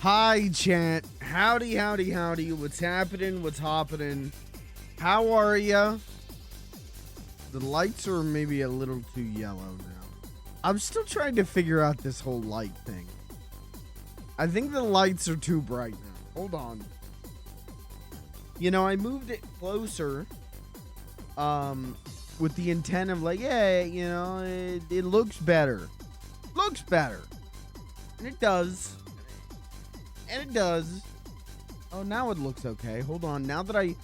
Hi, chat. Howdy, howdy, howdy. What's happening? What's happening? How are ya? The lights are maybe a little too yellow now. I'm still trying to figure out this whole light thing. I think the lights are too bright now. Hold on. You know, I moved it closer with the intent of like, yeah, you know, it looks better. Looks better. And it does. And it does. Oh, now it looks okay. Hold on. Now that I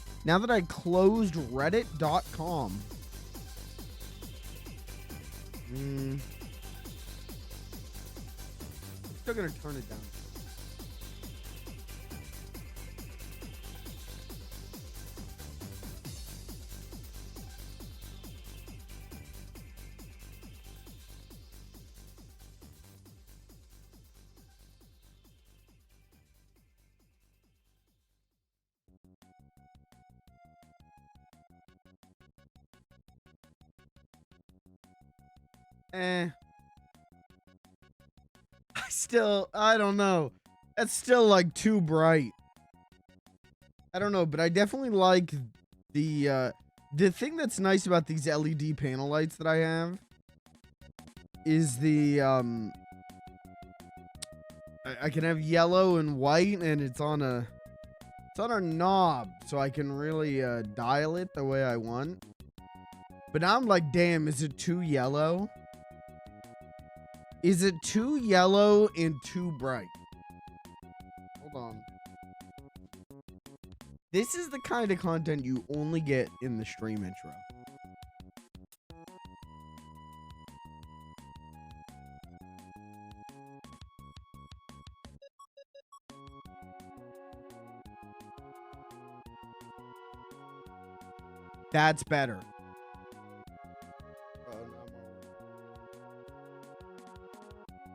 closed reddit.com. Still gonna turn it down. I don't know. That's still like too bright. I don't know, but I definitely like the thing that's nice about these LED panel lights that I have is the I can have yellow and white, and it's on a knob, so I can really dial it the way I want. But now I'm like, damn, is it too yellow? Is it too yellow and too bright? Hold on. This is the kind of content you only get in the stream intro. That's better.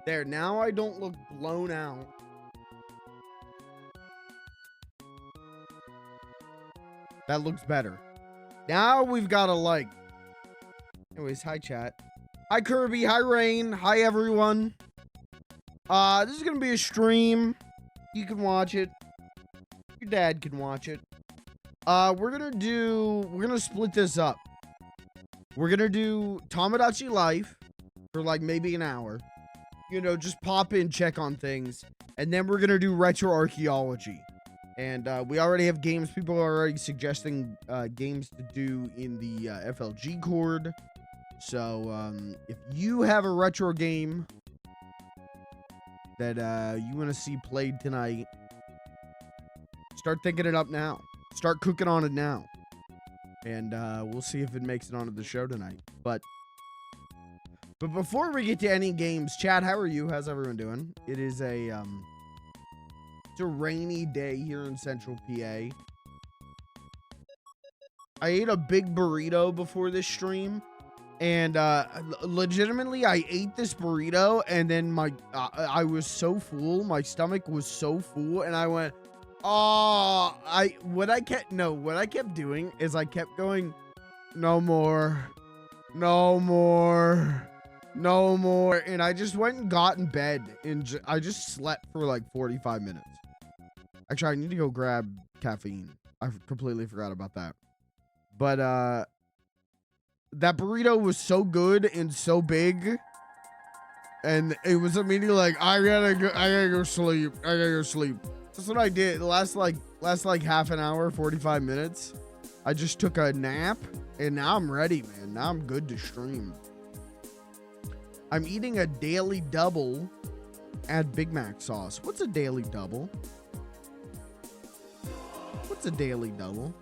There, now I don't look blown out. That looks better. Now we've got a like. Anyways, hi chat. Hi Kirby, hi Rain, hi everyone. This is gonna be a stream. You can watch it. Your dad can watch it. We're gonna split this up. We're gonna do Tomodachi Life for like maybe an hour. You know, just pop in, check on things. And then we're going to do retro archaeology. And we already have games. People are already suggesting games to do in the FLG cord. So if you have a retro game that you want to see played tonight, start thinking it up now. Start cooking on it now. And we'll see if it makes it onto the show tonight. But before we get to any games, Chad, how are you? How's everyone doing? It is it's a rainy day here in Central PA. I ate a big burrito before this stream, and legitimately, I ate this burrito, and then I was so full, my stomach was so full, and I went, oh, what I kept doing is I kept going, no more, no more. No more. And I just went and got in bed and I just slept for like 45 minutes. Actually, I need to go grab caffeine. I completely forgot about that. But that burrito was so good and so big. And it was immediately like, I gotta go sleep. I gotta go sleep. That's what I did. The last like half an hour, 45 minutes. I just took a nap and now I'm ready, man. Now I'm good to stream. I'm eating a daily double. Add Big Mac sauce. What's a daily double? What's a daily double?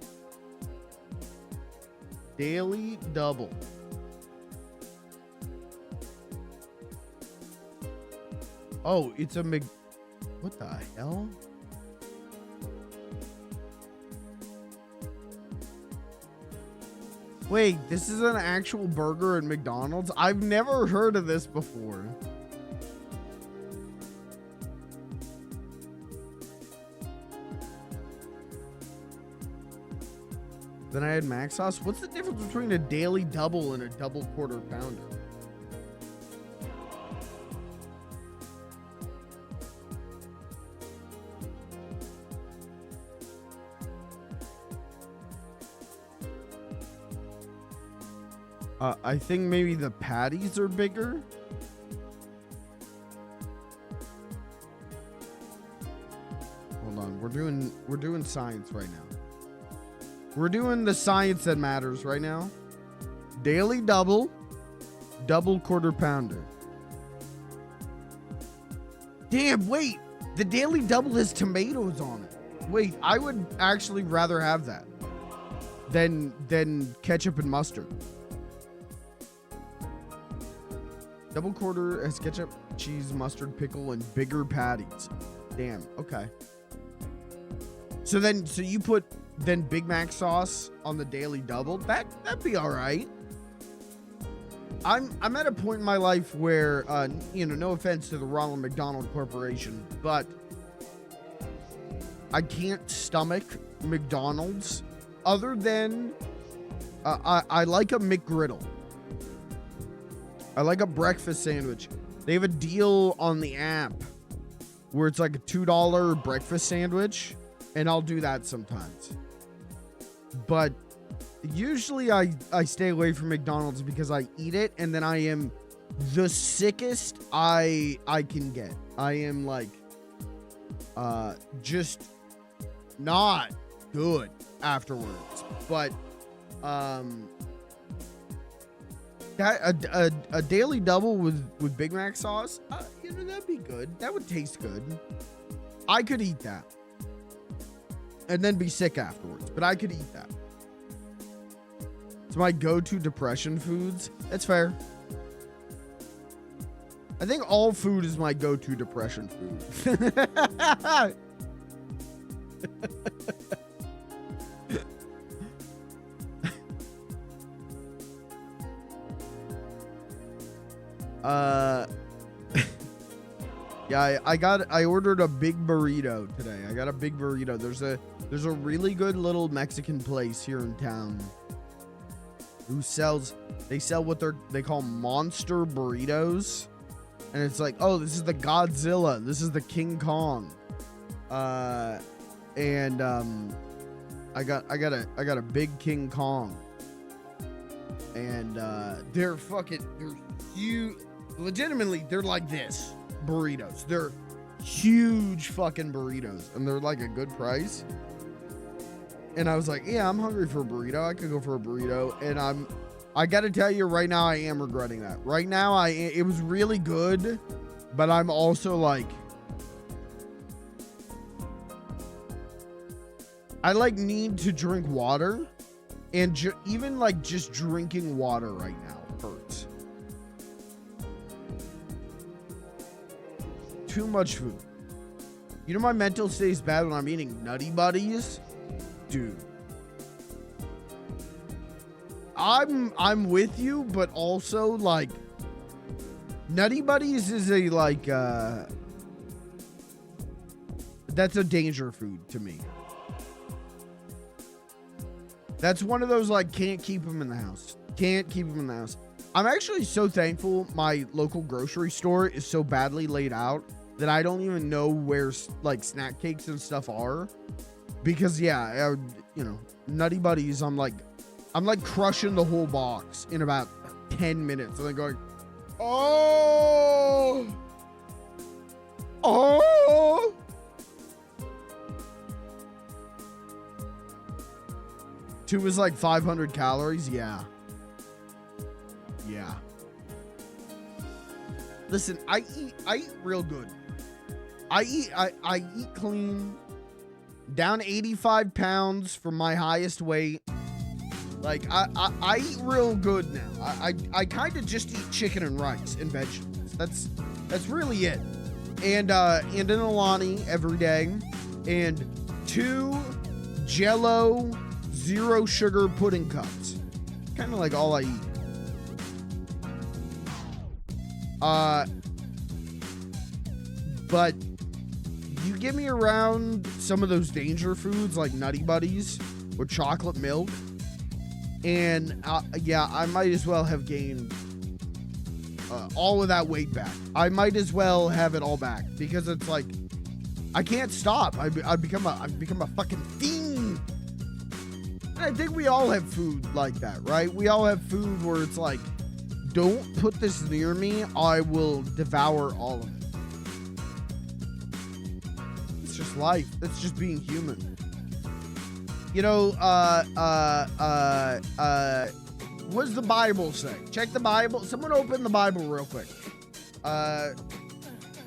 Daily double. Oh, it's a what the hell? Wait, this is an actual burger at McDonald's? I've never heard of this before. Then I had mac sauce. What's the difference between a daily double and a double quarter pounder? I think maybe the patties are bigger. Hold on, we're doing science right now. We're doing the science that matters right now. Daily double quarter pounder. Damn, wait. The daily double has tomatoes on it. Wait, I would actually rather have that than ketchup and mustard. Double quarter has ketchup, cheese, mustard, pickle, and bigger patties. Damn, okay. So you put then Big Mac sauce on the daily double. That'd be all right. I'm at a point in my life where, you know, no offense to the Ronald McDonald Corporation, but I can't stomach McDonald's other than I like a McGriddle. I like a breakfast sandwich. They have a deal on the app where it's like a $2 breakfast sandwich, and I'll do that sometimes. But usually I stay away from McDonald's because I eat it and then I am the sickest I can get. I am like just not good afterwards. But that a daily double with Big Mac sauce, you know, that'd be good. That would taste good. I could eat that and then be sick afterwards, but I could eat that. It's my go-to depression foods. That's fair. I think all food is my go-to depression food. Yeah, I ordered a big burrito today. I got a big burrito. There's a really good little Mexican place here in town who they sell what they call monster burritos. And it's like, oh, this is the Godzilla. This is the King Kong. I got a big King Kong. And they're huge. Legitimately, they're like this burritos. They're huge fucking burritos, and they're like a good price. And I was like, yeah, I'm hungry for a burrito. I could go for a burrito. And I gotta tell you right now, I am regretting that. Right now, it was really good, but I'm also like, I like need to drink water, and even like just drinking water right now hurts. Too much food. You know, my mental state is bad when I'm eating Nutty Buddies. Dude, I'm with you, but also like Nutty Buddies is a like that's a danger food to me. That's one of those like can't keep them in the house. Can't keep them in the house. I'm actually so thankful my local grocery store is so badly laid out that I don't even know where like snack cakes and stuff are. Because yeah, you know, Nutty Buddies, I'm like crushing the whole box in about 10 minutes and then going, oh, 2 is like 500 calories. Yeah. Listen, I eat real good. I eat clean. Down 85 pounds from my highest weight. Like I eat real good now. I kind of just eat chicken and rice and vegetables. That's really it. And an Alani every day, and 2 Jello 0 sugar pudding cups. Kind of like all I eat. But you give me around some of those danger foods like Nutty Buddies or chocolate milk, and yeah, I might as well have gained all of that weight back. I might as well have it all back because it's like I can't stop. I become a fucking fiend. I think we all have food like that, right? We all have food where it's like, don't put this near me, I will devour all of it. It's just life. That's just being human. You know, what does the Bible say? Check the Bible. Someone open the Bible real quick.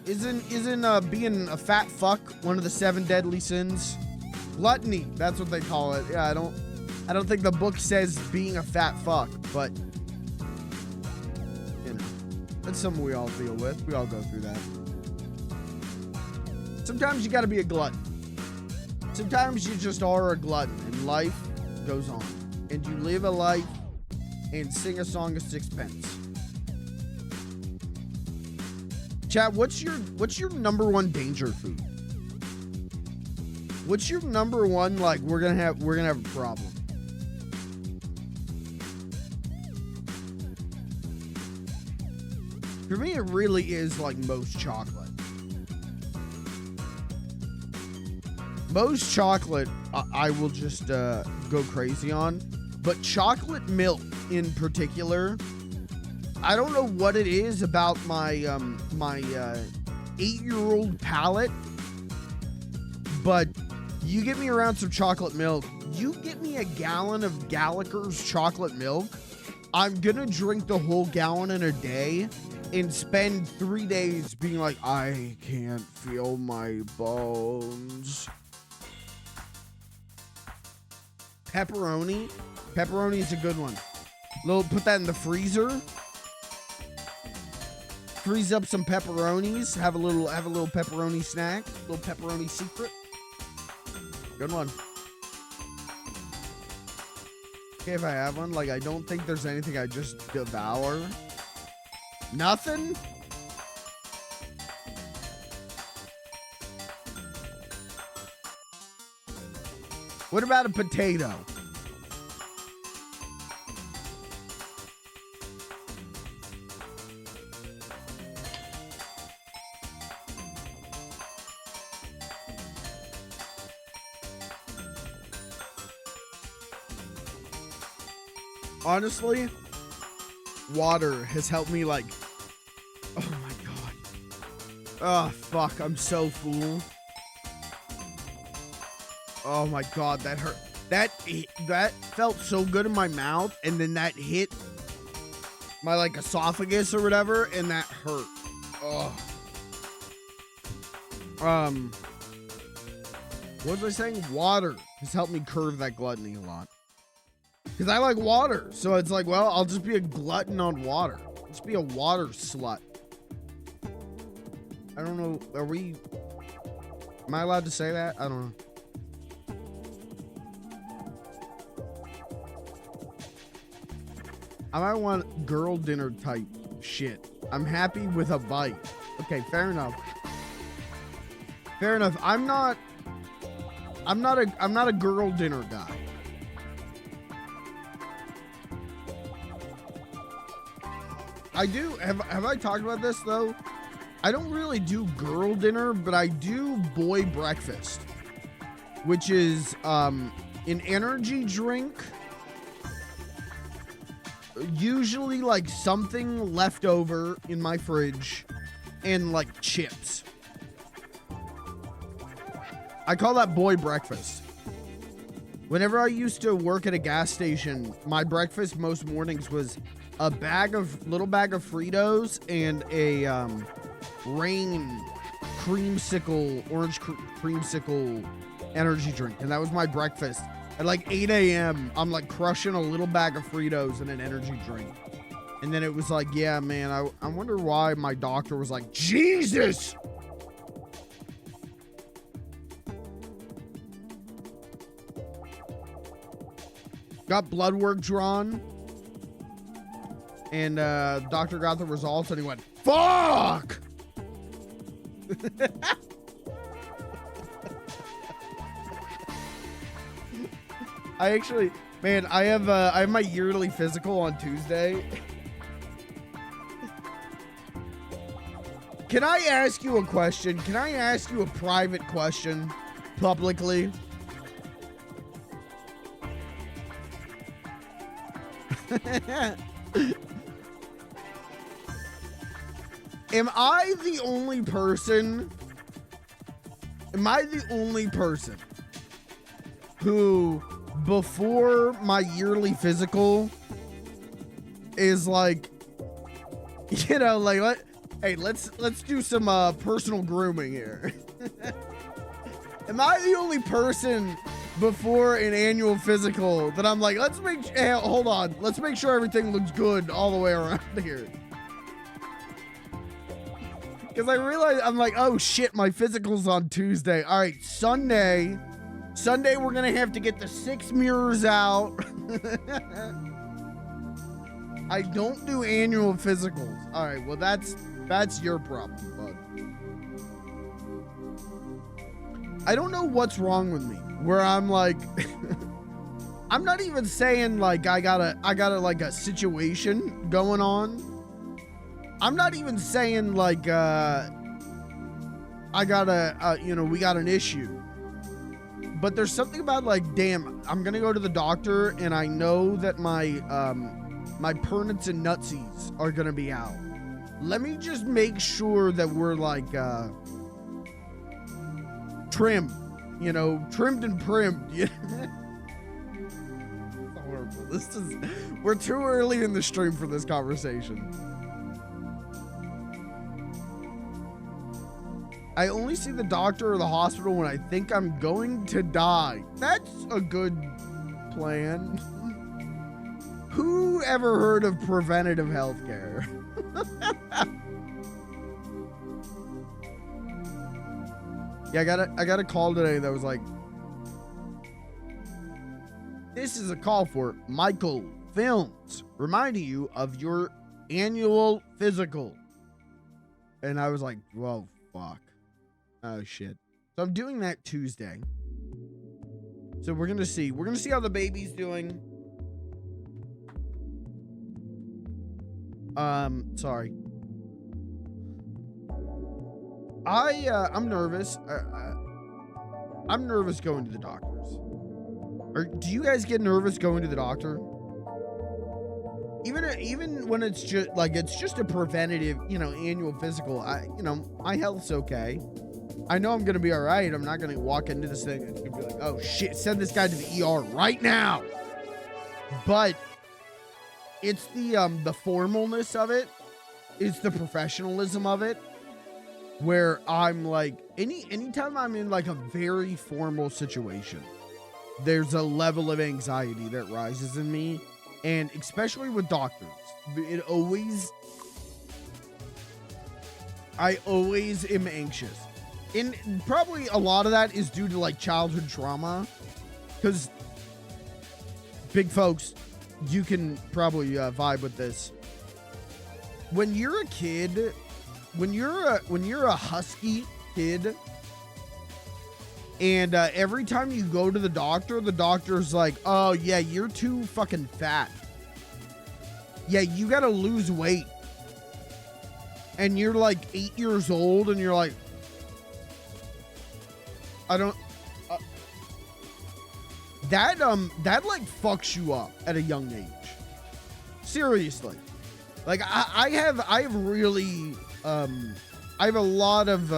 Isn't being a fat fuck one of the 7 deadly sins? Gluttony, that's what they call it. Yeah, I don't think the book says being a fat fuck, but you know, that's something we all deal with. We all go through that. Sometimes you gotta be a glutton. Sometimes you just are a glutton and life goes on. And you live a life and sing a song of sixpence. Chat, what's your number one danger food? What's your number one, like, we're gonna have a problem? For me, it really is like most chocolate. Most chocolate, I will just go crazy on. But chocolate milk in particular, I don't know what it is about my 8-year-old palate, but you get me around some chocolate milk, you get me a gallon of Gallagher's chocolate milk, I'm gonna drink the whole gallon in a day and spend 3 days being like, I can't feel my bones. Pepperoni is a good one. Put that in the freezer. Freeze up some pepperonis. Have a little pepperoni snack. Little pepperoni secret. Good one. Okay, if I have one, like, I don't think there's anything I just devour. Nothing? What about a potato? Honestly, water has helped me, like, oh my god. Oh, fuck, I'm so full. Oh my god, that hurt. That felt so good in my mouth, and then that hit my, like, esophagus or whatever, and that hurt. Oh. What was I saying? Water has helped me curve that gluttony a lot. Because I like water, so it's like, well, I'll just be a glutton on water. Just be a water slut. I don't know, am I allowed to say that? I don't know. I might want girl dinner type shit. I'm happy with a bite. Okay, fair enough. Fair enough. I'm not a girl dinner guy. I do have I talked about this though? I don't really do girl dinner, but I do boy breakfast, which is an energy drink. Usually like something left over in my fridge and like chips. I call that boy breakfast. Whenever I used to work at a gas station, my breakfast most mornings was a little bag of Fritos and a Rain creamsicle, orange creamsicle energy drink. And that was my breakfast. At like 8 a.m., I'm like crushing a little bag of Fritos and an energy drink. And then it was like, yeah, man, I wonder why my doctor was like, Jesus! Got blood work drawn. And doctor got the results and he went, fuck! I actually, man, I have my yearly physical on Tuesday. Can I ask you a question? Can I ask you a private question publicly? Am I the only person? Am I the only person who, before my yearly physical, is like, you know, like, let's do some personal grooming here. Am I the only person before an annual physical that I'm like, hey, hold on, let's make sure everything looks good all the way around here? Because I realize, I'm like, oh shit, my physical's on Tuesday. All right, Sunday, we're gonna have to get the 6 mirrors out. I don't do annual physicals. All right, well, that's your problem, bud. I don't know what's wrong with me, where I'm like, I'm not even saying like I got like a situation going on. I'm not even saying like I got you know, we got an issue. But there's something about like, damn, I'm gonna go to the doctor and I know that my my pernits and nutsies are gonna be out. Let me just make sure that we're like trimmed, you know, trimmed and primed. Yeah. Horrible. We're too early in the stream for this conversation. I only see the doctor or the hospital when I think I'm going to die. That's a good plan. Who ever heard of preventative healthcare? Yeah, I got a call today that was like, this is a call for Michael Films, reminding you of your annual physical. And I was like, well, fuck. Oh shit. So I'm doing that Tuesday. So we're gonna see how the baby's doing. Sorry. I'm nervous. I'm nervous going to the doctors. Or do you guys get nervous going to the doctor? Even when it's just a preventative, you know, annual physical. You know, my health's okay. I know I'm gonna be all right. I'm not gonna walk into this thing and it's gonna be like, oh shit, send this guy to the ER right now. But it's the formalness of it. It's the professionalism of it. Where I'm like, anytime I'm in like a very formal situation, there's a level of anxiety that rises in me. And especially with doctors, I always am anxious. And probably a lot of that is due to like childhood trauma. Because big folks, you can probably vibe with this. When you're a kid, when you're a husky kid, and every time you go to the doctor's like, oh yeah, you're too fucking fat. Yeah, you gotta lose weight. And you're like 8 years old and you're like, I don't, that like fucks you up at a young age. Seriously. Like I have really, I have a lot of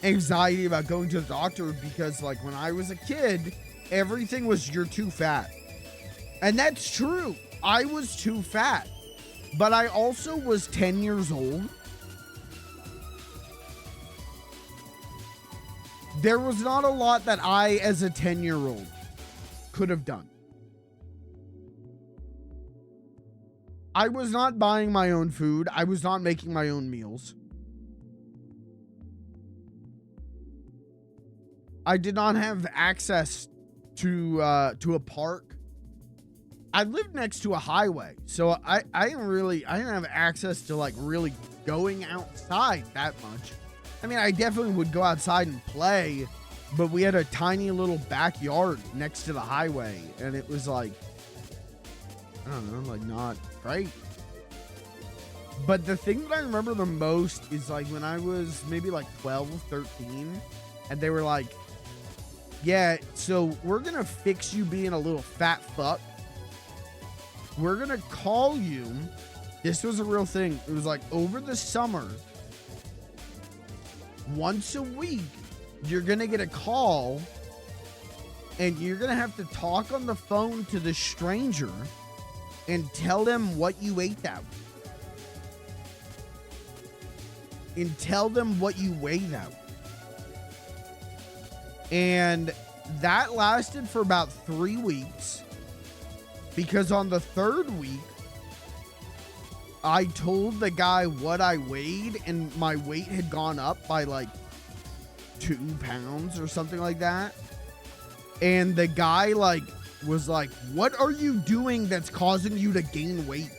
anxiety about going to the doctor because like when I was a kid, everything was you're too fat. And that's true. I was too fat. But I also was 10 years old. There was not a lot that I, as a 10-year-old, could have done. I was not buying my own food. I was not making my own meals. I did not have access to a park. I lived next to a highway, so I didn't have access to like really going outside that much. I mean, I definitely would go outside and play, but we had a tiny little backyard next to the highway, and it was like, I don't know, like not great. But the thing that I remember the most is like when I was maybe like 12, 13, and they were like, yeah, so we're gonna fix you being a little fat fuck. we're gonna call you. This was a real thing. It was like over the summer, once a week, you're gonna get a call and you're gonna have to talk on the phone to the stranger and tell them what you ate that week. And tell them what you weighed that week. And that lasted for about 3 weeks, because on the 3rd week, I told the guy what I weighed, and my weight had gone up by like 2 pounds or something like that. And the guy was like, what are you doing that's causing you to gain weight?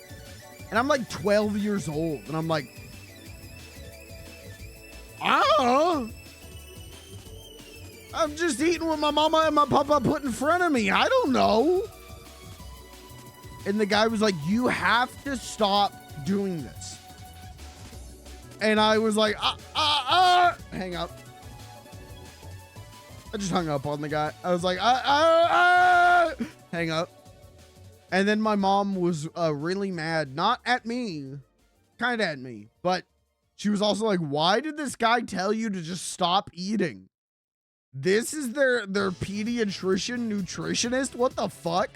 And I'm like 12 years old, and I'm like, I'm just eating what my mama and my papa put in front of me. I don't know. And the guy was like, you have to stop doing this. And I was like, hang up. I just hung up on the guy. I was like, hang up. And then my mom was really mad, not at me, kind of at me, but she was also like, why did this guy tell you to just stop eating? This is their pediatrician nutritionist? What the fuck?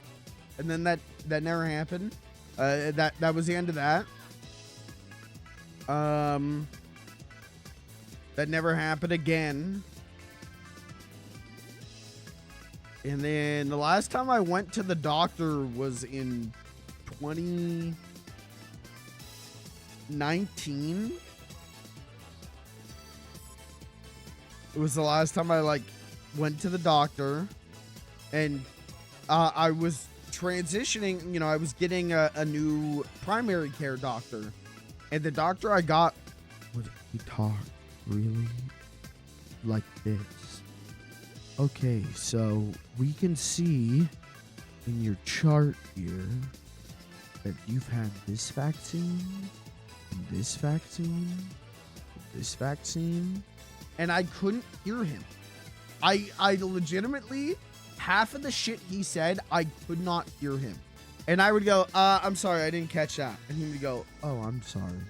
And then that never happened. That was the end of that. That never happened again. And then the last time I went to the doctor was in 2019. It was the last time I went to the doctor, and I was transitioning, I was getting a new primary care doctor, and the doctor I got he talked really like this. Okay, so we can see in your chart here that you've had this vaccine, this vaccine, this vaccine, and I couldn't hear him. I legitimately, half of the shit he said, I could not hear him. And I would go, I'm sorry, I didn't catch that. And he would go, oh, I'm sorry.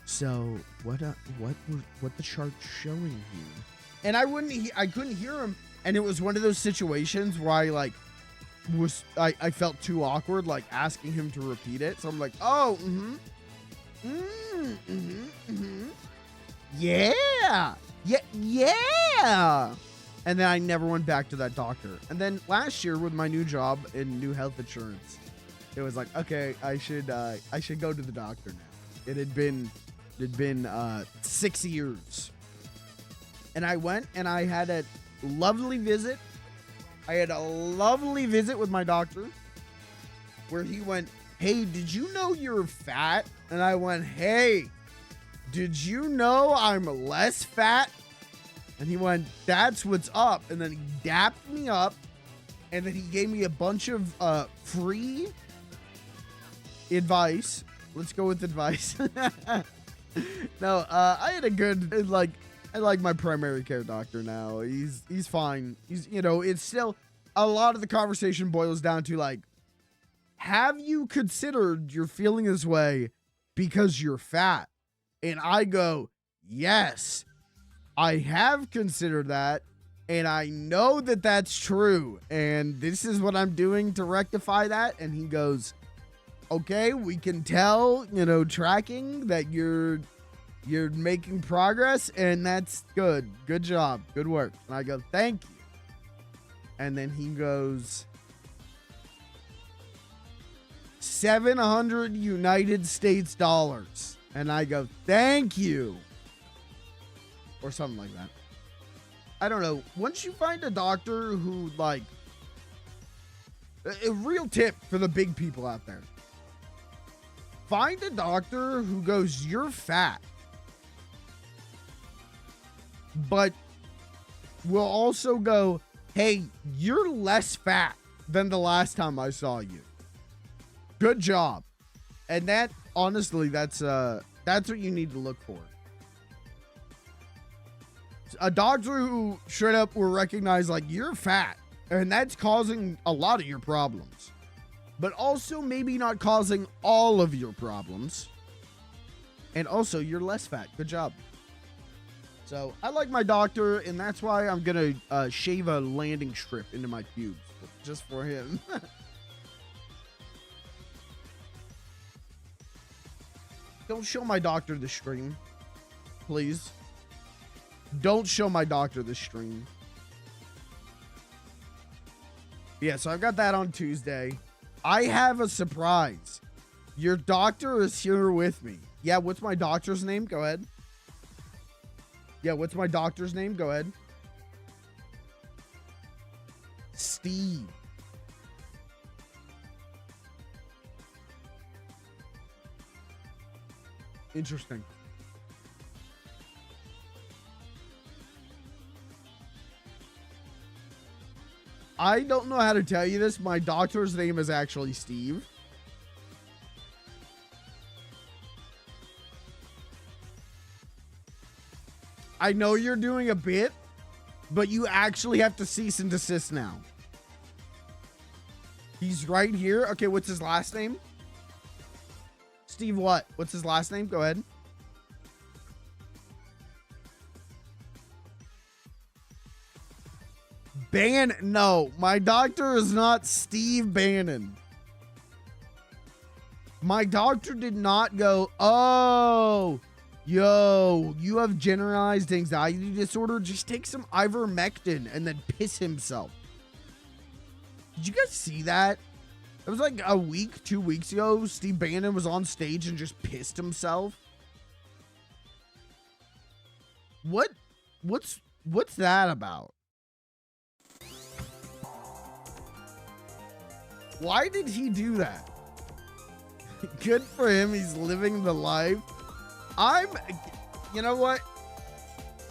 So what the chart's showing here? And I couldn't hear him. And it was one of those situations where I felt too awkward, asking him to repeat it. So I'm like, oh, yeah. And then I never went back to that doctor. And then last year with my new job and new health insurance, it was like, okay, I should go to the doctor now. It had been 6 years. And I went and I had a lovely visit. I had a lovely visit with my doctor where he went, hey, did you know you're fat? And I went, hey, did you know I'm less fat? And he went, that's what's up. And then he dapped me up. And then he gave me a bunch of free advice. Let's go with advice. No, I had a good, I like my primary care doctor now. He's fine. He's, it's still, a lot of the conversation boils down to have you considered you're feeling this way because you're fat? And I go, yes, I have considered that. And I know that that's true. And this is what I'm doing to rectify that. And he goes, okay, we can tell, tracking that you're making progress, and that's good. Good job. Good work. And I go, thank you. And then he goes, 700 United States dollars. And I go, thank you. Or something like that. I don't know. Once you find a doctor who, a real tip for the big people out there. Find a doctor who goes, you're fat, but will also go, hey, you're less fat than the last time I saw you. Good job. And that, honestly, that's what you need to look for. A doctor who straight up will recognize, you're fat, and that's causing a lot of your problems. but also maybe not causing all of your problems. And also, you're less fat. Good job. So, I like my doctor, and that's why I'm going to shave a landing strip into my pubes. Just for him. Don't show my doctor the stream. Please. Don't show my doctor the stream. Yeah, so I've got that on Tuesday. I have a surprise. Your doctor is here with me. Yeah, what's my doctor's name? Go ahead. Yeah, what's my doctor's name? Go ahead. Steve. Interesting. I don't know how to tell you this. My doctor's name is actually Steve. I know you're doing a bit, but you actually have to cease and desist now. He's right here. Okay, what's his last name? Steve what? What's his last name? Go ahead. No, my doctor is not Steve Bannon. My doctor did not go, oh, yo, you have generalized anxiety disorder. Just take some ivermectin and then piss himself. Did you guys see that? It was like a week, 2 weeks ago. Steve Bannon was on stage and just pissed himself. What's that about? Why did he do that? Good for him. He's living the life. You know what?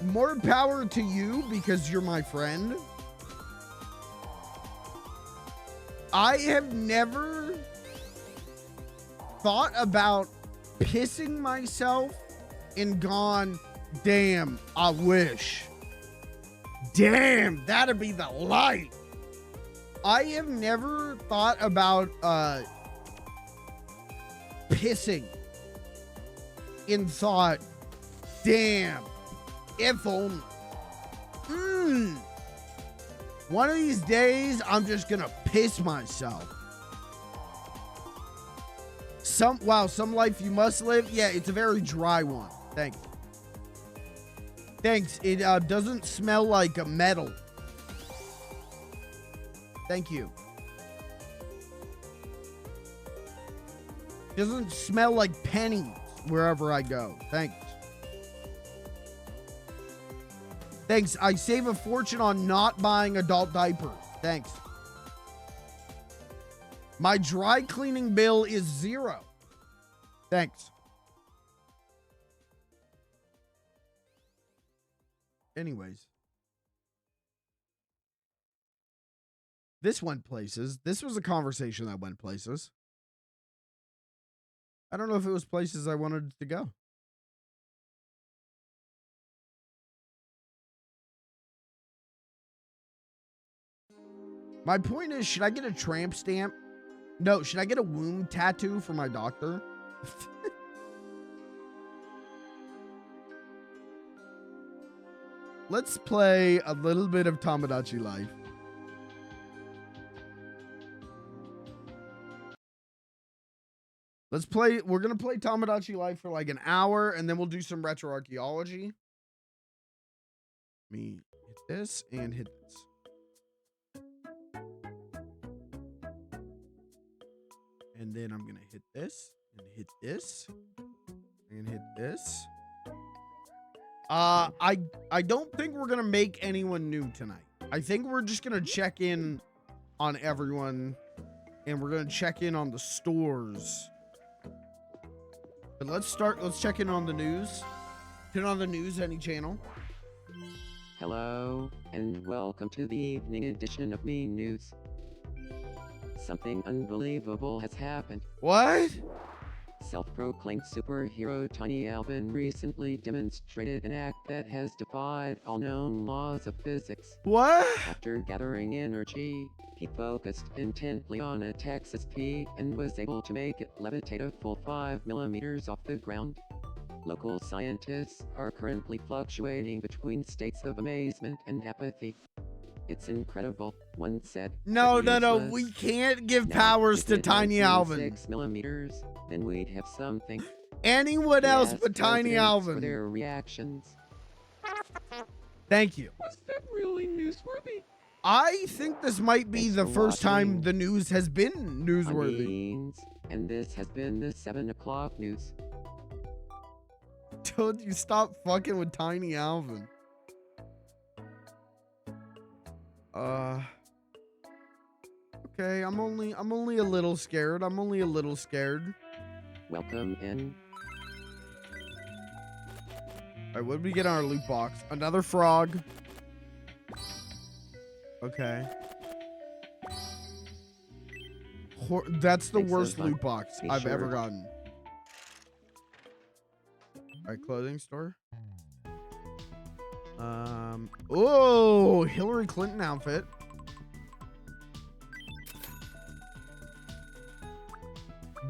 More power to you because you're my friend. I have never thought about pissing myself and gone, damn, I wish. Damn, that'd be the light. I have never thought about pissing and thought, damn, if only. One of these days, I'm just gonna piss myself. Some life you must live. Yeah, it's a very dry one. Thanks. Thanks. It doesn't smell like a metal. Thank you. Doesn't smell like pennies wherever I go. Thanks. Thanks. I save a fortune on not buying adult diapers. Thanks. My dry cleaning bill is 0. Thanks. Anyways. This went places. This was a conversation that went places. I don't know if it was places I wanted to go. My point is, should I get a tramp stamp? No, should I get a womb tattoo for my doctor? Let's play a little bit of Tomodachi Life. Let's play. We're going to play Tomodachi Life for like an hour, and then we'll do some retro archaeology. Let me hit this and hit this. And then I'm going to hit this and hit this and hit this. I don't think we're going to make anyone new tonight. I think we're just going to check in on everyone, and we're going to check in on the stores. But let's check in on the news. Turn on the news, any channel. Hello, and welcome to the evening edition of Main News. Something unbelievable has happened. What? Self-proclaimed superhero Tiny Alvin recently demonstrated an act that has defied all known laws of physics. What? After gathering energy, he focused intently on a Texas peak and was able to make it levitate a full 5 millimeters off the ground. Local scientists are currently fluctuating between states of amazement and apathy. It's incredible, one said. No, but no, no. useless. We can't give Now, powers if to it had Tiny been Alvin. 6 millimeters, then we'd have something. Anyone He else asked but Tiny presidents for Alvin. their reactions. Thank you. Was that really newsworthy? I think this might be Thanks the for first time watching. the news has been newsworthy. Beans, and this has been the 7 o'clock news. Told you stop fucking with Tiny Alvin. Okay, I'm only a little scared. I'm only a little scared. Welcome in. All right, what did we get in our loot box? Another frog. Okay. That's the Thanks, worst Ozone. loot box Be I've sure. ever gotten. All right, clothing store. Oh, Hillary Clinton outfit.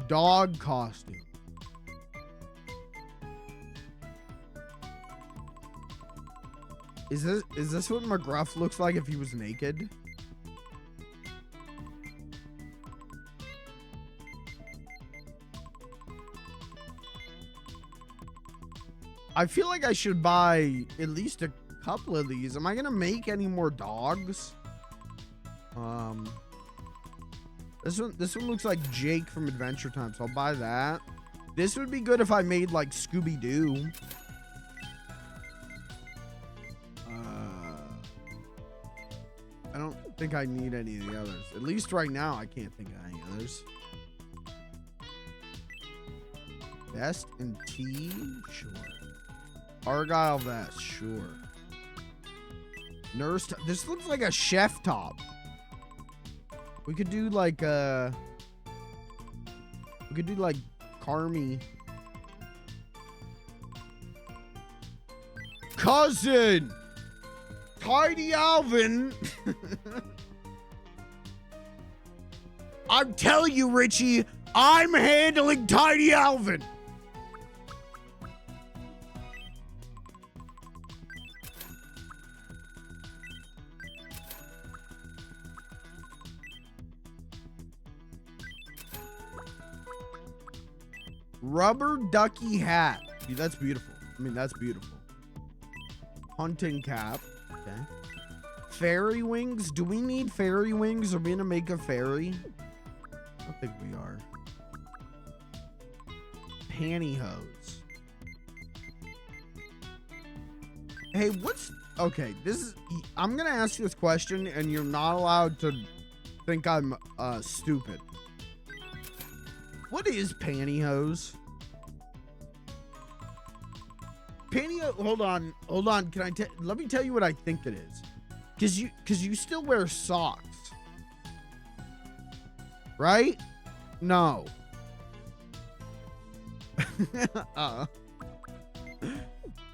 Dog costume. Is this what McGruff looks like if he was naked? I feel like I should buy at least a couple of these. Am I gonna make any more dogs? This one looks like Jake from Adventure Time, so I'll buy that. This would be good if I made like Scooby-Doo. I don't think I need any of the others. At least right now, I can't think of any others. Vest and tee? Sure. Argyle vest, sure. Nurse, this looks like a chef top. We could do like Carmi. Cousin! Tiny Alvin! I'm telling you, Richie, I'm handling Tiny Alvin! Rubber ducky hat. Dude, that's beautiful. I mean, that's beautiful. Hunting cap. Okay. Fairy wings. Do we need fairy wings? Are we gonna make a fairy? I don't think we are. Pantyhose. Hey, what's... Okay, this is... I'm gonna ask you this question, and you're not allowed to think I'm stupid. What is pantyhose? Pantyhose, hold on. Let me tell you what I think it is. Cause you still wear socks. Right? No.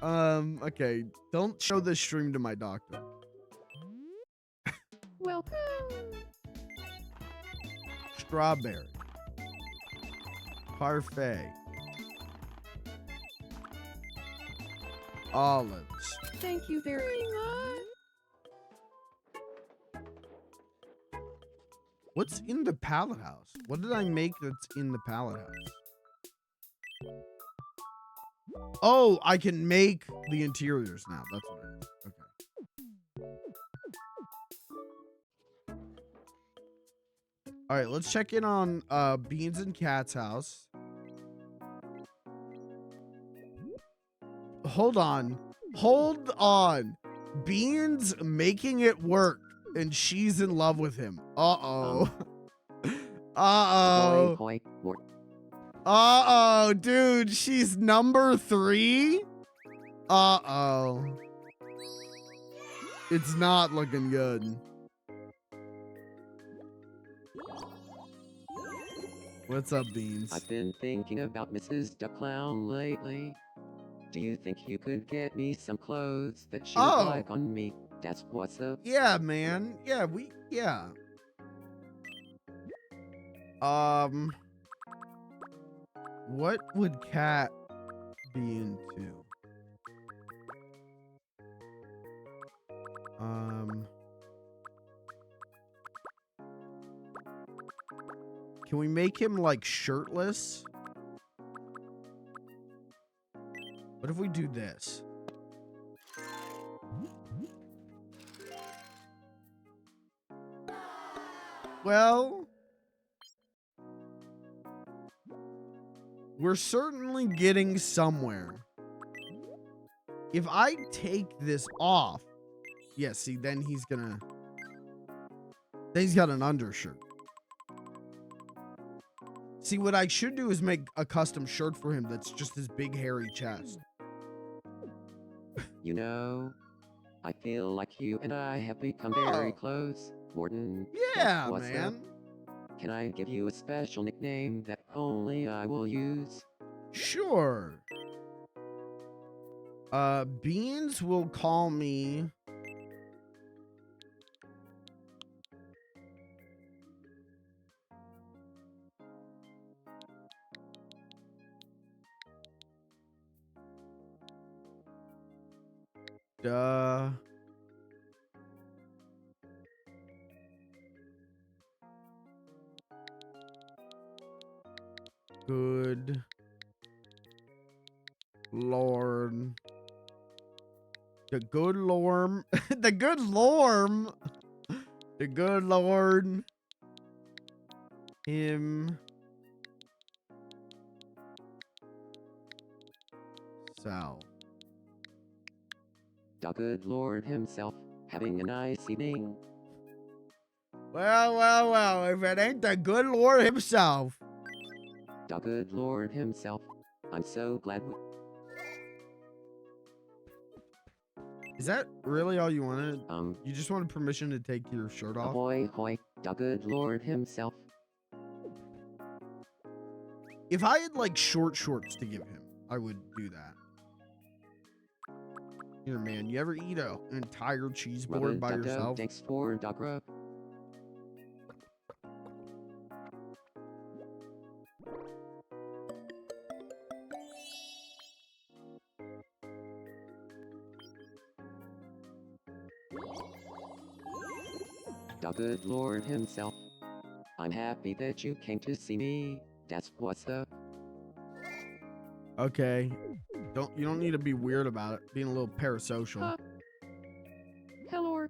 Okay. Don't show this stream to my doctor. Welcome. Strawberry. Parfait. Olives. Thank you very much. What's in the pallet house? What did I make that's in the pallet house? Oh, I can make the interiors now. That's what it is. Okay. All right, let's check in on Beans and Cat's house. Hold on. Beans making it work, and she's in love with him. Uh-oh. Uh-oh. Hoi, hoi, Uh-oh, dude. She's number 3? Uh-oh. It's not looking good. What's up, Beans? I've been thinking about Mrs. Ducklown lately. Do you think you could get me some clothes that she would like on me? That's what's up. Yeah, man. Yeah, yeah. What would Cat be into? Can we make him like shirtless? What if we do this? Well, we're certainly getting somewhere. If I take this off, yeah, see, then he's got an undershirt. See, what I should do is make a custom shirt for him that's just his big hairy chest. You know, I feel like you and I have become very close, Warden. Yeah, What's man. up? Can I give you a special nickname that only I will use? Sure. Beans will call me... Good Lord. The good Lord. The good Lord. The good Lord. Him. Sal. The good Lord himself, having a nice evening. Well, if it ain't the good Lord himself. The good Lord himself. I'm so glad. Is that really all you wanted? You You just wanted permission to take your shirt off? Ahoy, hoy, the good Lord himself. If I had like short shorts to give him, I would do that. Here, man, you ever eat an entire cheese board by yourself? Thanks for the grub. The good Lord himself. I'm happy that you came to see me. That's what's up. Okay. You don't need to be weird about it. Being a little parasocial. Hello.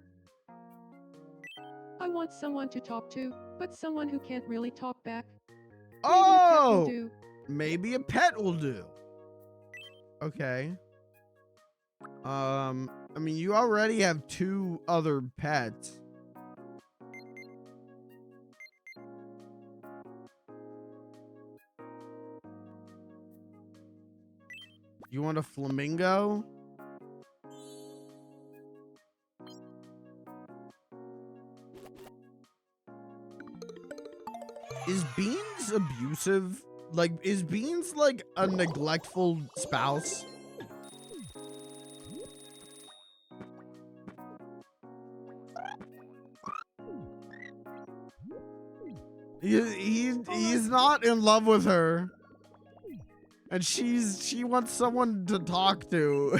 I want someone to talk to, but someone who can't really talk back. Maybe a pet will do. Maybe a pet will do. Okay. I mean, you already have 2 other pets. You want a flamingo? Is Beans abusive? Like, is Beans like a neglectful spouse? He's not in love with her. And she wants someone to talk to.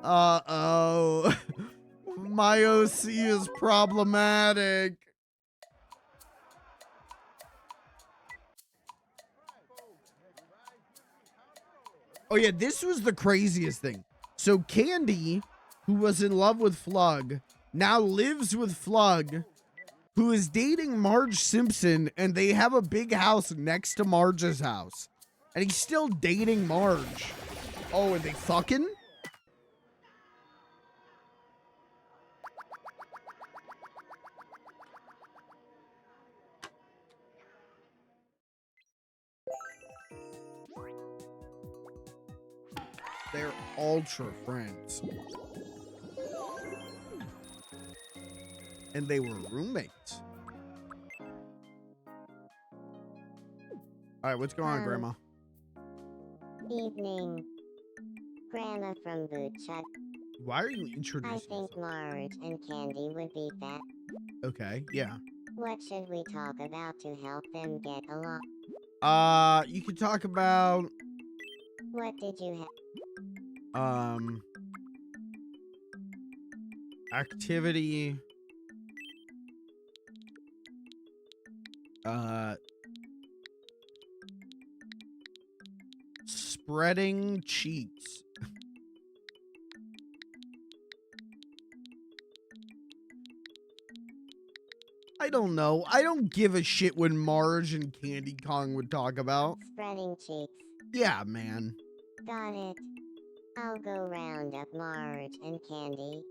Uh-oh. My OC is problematic. Oh yeah, this was the craziest thing. So Candy, who was in love with Flug, now lives with Flug, who is dating Marge Simpson, and they have a big house next to Marge's house. And he's still dating Marge. Oh, and they fucking? They're ultra friends. And they were roommates. All right, what's going on, Grandma? Evening. Grandma from Bootchuck. Why are you I introducing think yourself? Marge and Candy would be fat. Okay, yeah. What should we talk about to help them get along? You could talk about, What did you have? activity, spreading cheeks. I don't know. I don't give a shit what Marge and Candy Kong would talk about. Spreading cheeks. Yeah, man. Got it. I'll go round up Marge and Candy.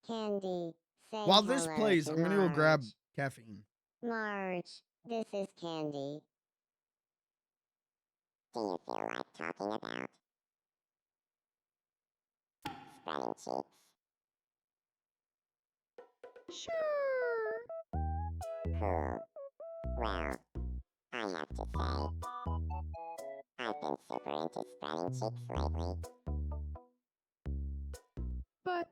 Candy, say While this hello plays, to I'm gonna go grab Marge. caffeine. Marge, this is Candy. Do you feel like talking about spreading cheeks? Sure. Cool. Well, I have to say, I've been super into spreading cheeks lately. But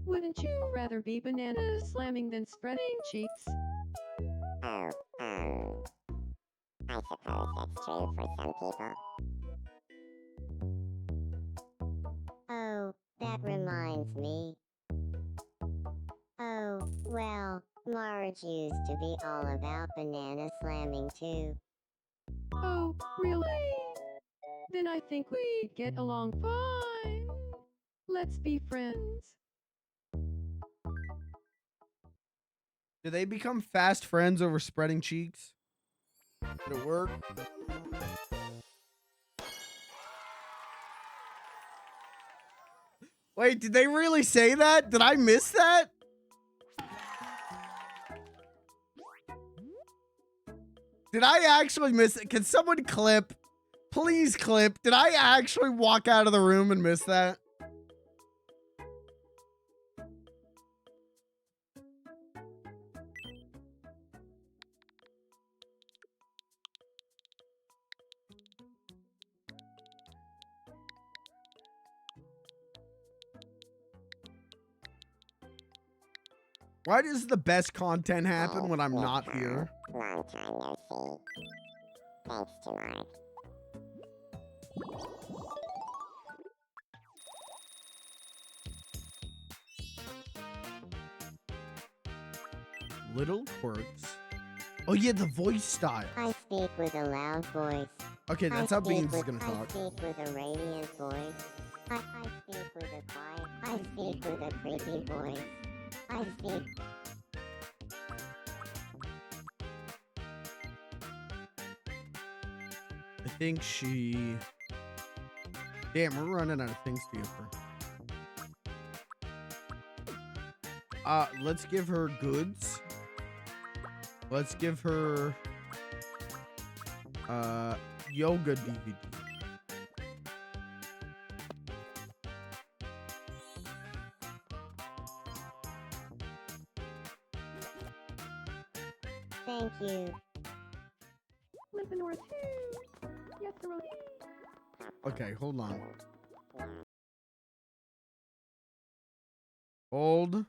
wouldn't you rather be banana slamming than spreading cheeks? Oh, I suppose that's true for some people. Oh, that reminds me. Oh, well, Marge used to be all about banana slamming too. Oh, really? Then I think we'd get along fine. Let's be friends. Do they become fast friends over spreading cheeks? Did it work? Wait, did they really say that? Did I miss that? Did I actually miss it? Can someone clip? Please clip. Did I actually walk out of the room and miss that? Why does the best content happen when I'm not here? Long time no see. Thanks to Marge. Little quirks. Oh yeah, the voice style. I speak with a loud voice. Okay, that's how Beans is gonna I talk. speak with a radiant voice. I speak with a quiet. I speak with a creepy voice. I speak. I think she... Damn, we're running out of things to give her. Let's give her goods. Let's give her... yoga DVD. Thank you. Limpanor 2. Yes, Rody. Okay, hold on. Hold.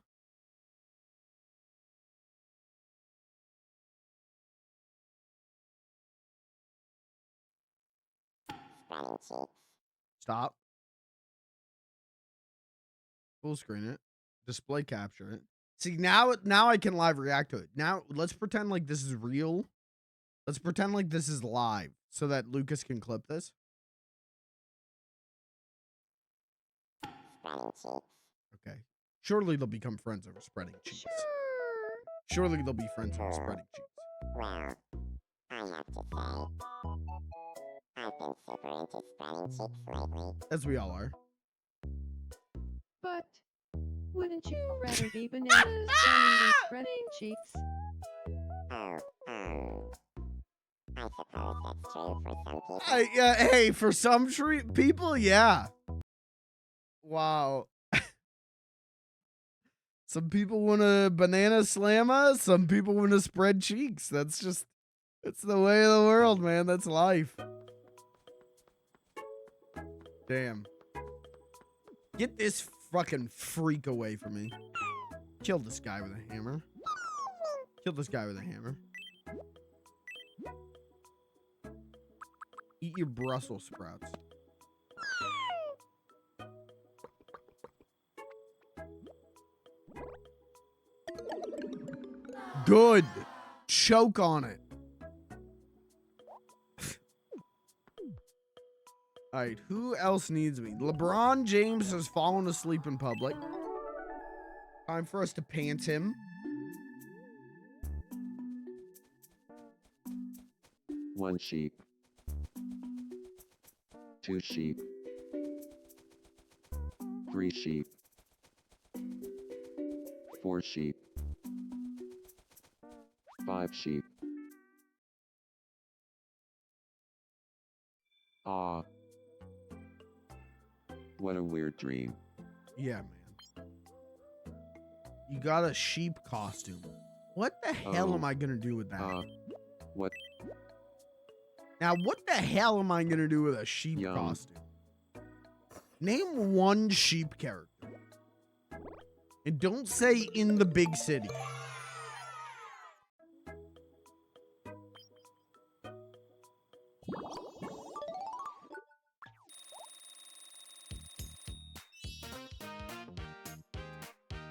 Spreading cheeks. Stop. Full screen it. Display capture it. See, now I can live react to it. Now, let's pretend like this is real. Let's pretend like this is live so that Lucas can clip this. Spreading cheeks. Okay. Surely they'll become friends over spreading cheeks. Sure. Surely they'll be friends over spreading cheeks. Well, I have to say, I've been super into spreading cheeks lately. As we all are. But wouldn't you rather be banana slamming than spreading cheeks? Oh, I suppose that's true for some people. Hey, for some people, yeah. Wow. Some people want to banana slammer. Some people want to spread cheeks. That's the way of the world, man. That's life. Damn. Get this fucking freak away from me. Kill this guy with a hammer. Kill this guy with a hammer. Eat your Brussels sprouts. Good. Choke on it. All right, who else needs me? LeBron James has fallen asleep in public. Time for us to pant him. One sheep. Two sheep. Three sheep. Four sheep. Five sheep. Ah. What a weird dream. Yeah, man. You got a sheep costume. What the hell am I gonna do with that? What? Now, what the hell am I gonna do with a sheep Yum. costume? Name one sheep character. And don't say in the big city.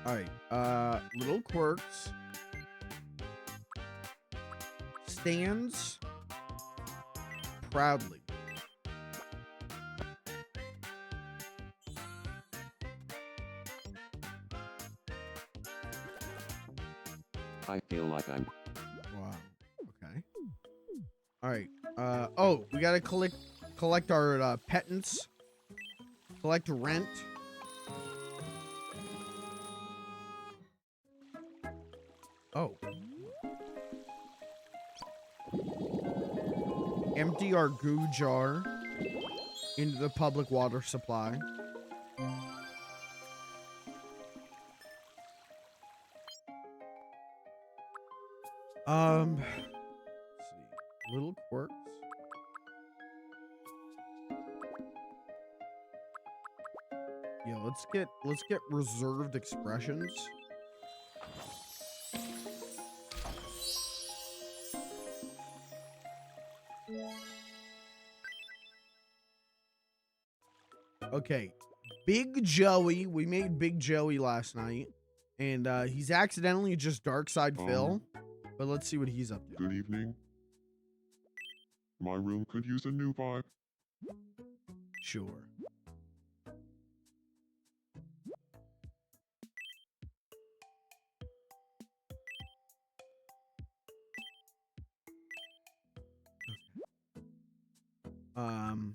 Alright, little quirks. Stands proudly. I feel like I'm... Wow. Okay. Alright, oh, we gotta collect our, pittance. Collect rent. Oh. Empty our goo jar into the public water supply. Let's see. Little quirks. Yeah, let's get reserved expressions. Okay, Big Joey. We made Big Joey last night, and he's accidentally just Dark Side Phil. But let's see what he's up to. Good evening. My room could use a new vibe. Sure. Okay.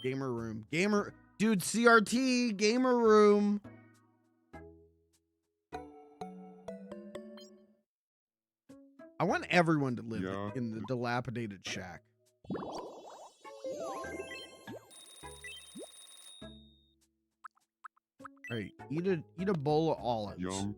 Gamer room. Dude, CRT, gamer room. I want everyone to live in the dilapidated shack. Alright, eat a bowl of olives. Yum.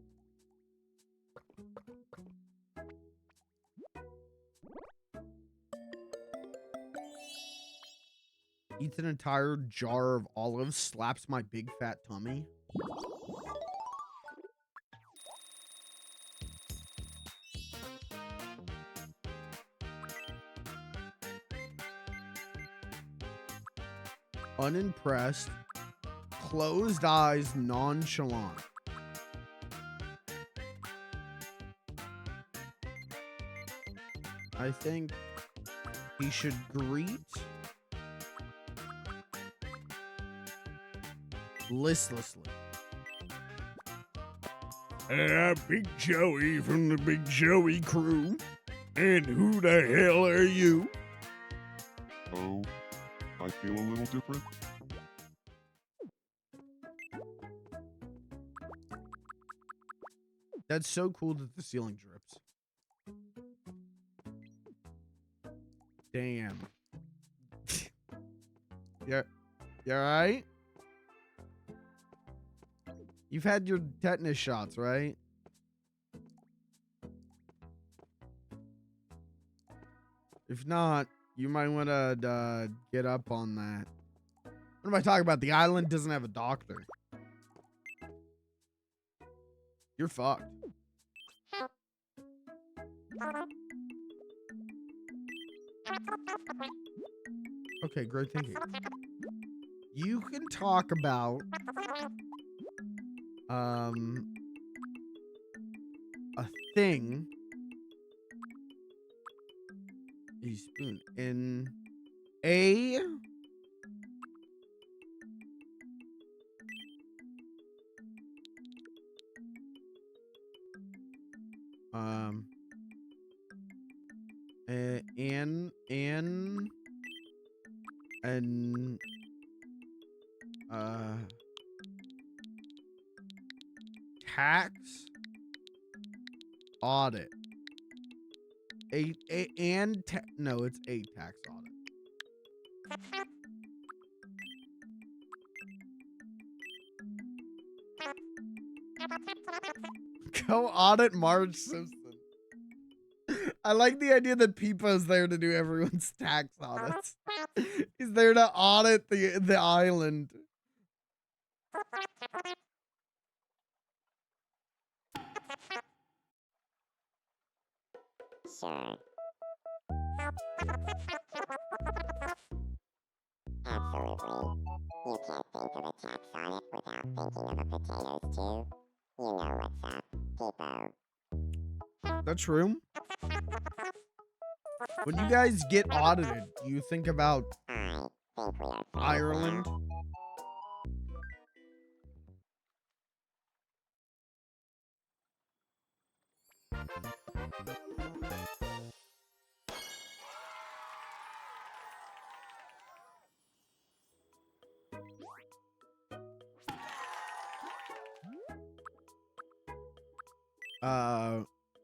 Eats an entire jar of olives, slaps my big fat tummy. Unimpressed. Closed eyes, nonchalant. I think he should greet listlessly. Big Joey from the Big Joey crew. And who the hell are you? Oh, I feel a little different. That's so cool that the ceiling drips. Damn. Yeah. You alright? You've had your tetanus shots, right? If not, you might want to get up on that. What am I talking about? The island doesn't have a doctor. You're fucked. Okay, great thinking. You can talk about a thing. A spoon in a tax audit. No, it's a tax audit. Go audit Marge Simpson. I like the idea that Peepo's there to do everyone's tax audits. He's there to audit the island. Sure. Absolutely. You can't think of a tax audit without thinking of a potatoes too. You know what's up, Peepo. That's true. When you guys get audited, do you think about I think we are friends Ireland? now.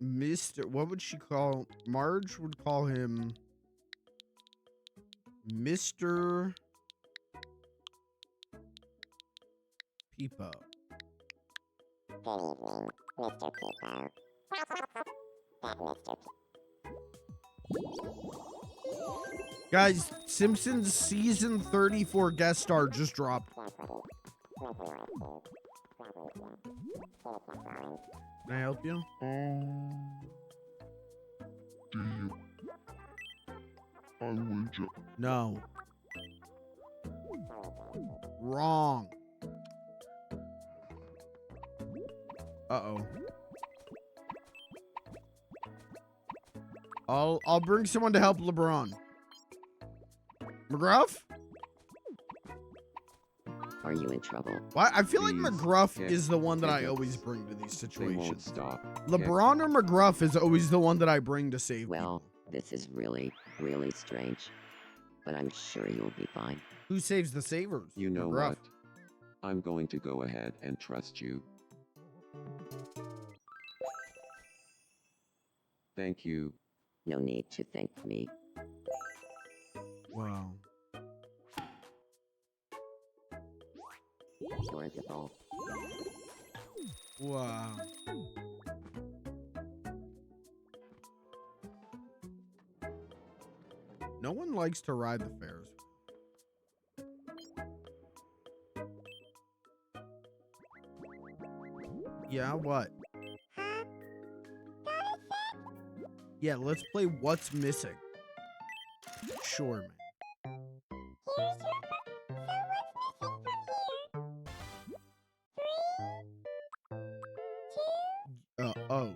Mr. What would she call? Marge would call him Mr. Peepo. Good evening, Mr. Peepo. That Mr. Guys, Simpsons season 34 guest star just dropped. Can I help you? Do you? I would just. No. Wrong. Uh-oh. I'll bring someone to help LeBron. McGruff? Are you in trouble? Why? I feel like Please, McGruff kick, is the one that I kick. always bring to these They won't situations. stop. LeBron or McGruff is always the one that I bring to save Well, people. this is really, really strange. But I'm sure you'll be fine. Who saves the savers? You know McGruff. what? I'm going to go ahead and trust you. Thank you. No need to thank me. Wow. You're the ball. Wow. No one likes to ride the Ferris. Yeah, what? Yeah, let's play What's Missing. Sure, man. Oh.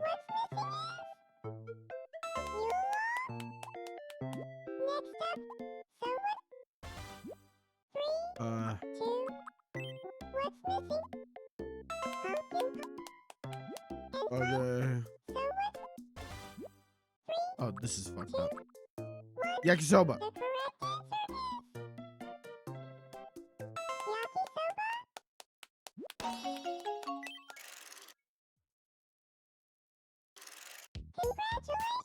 Okay. Oh, this is fucked up. Yakisoba.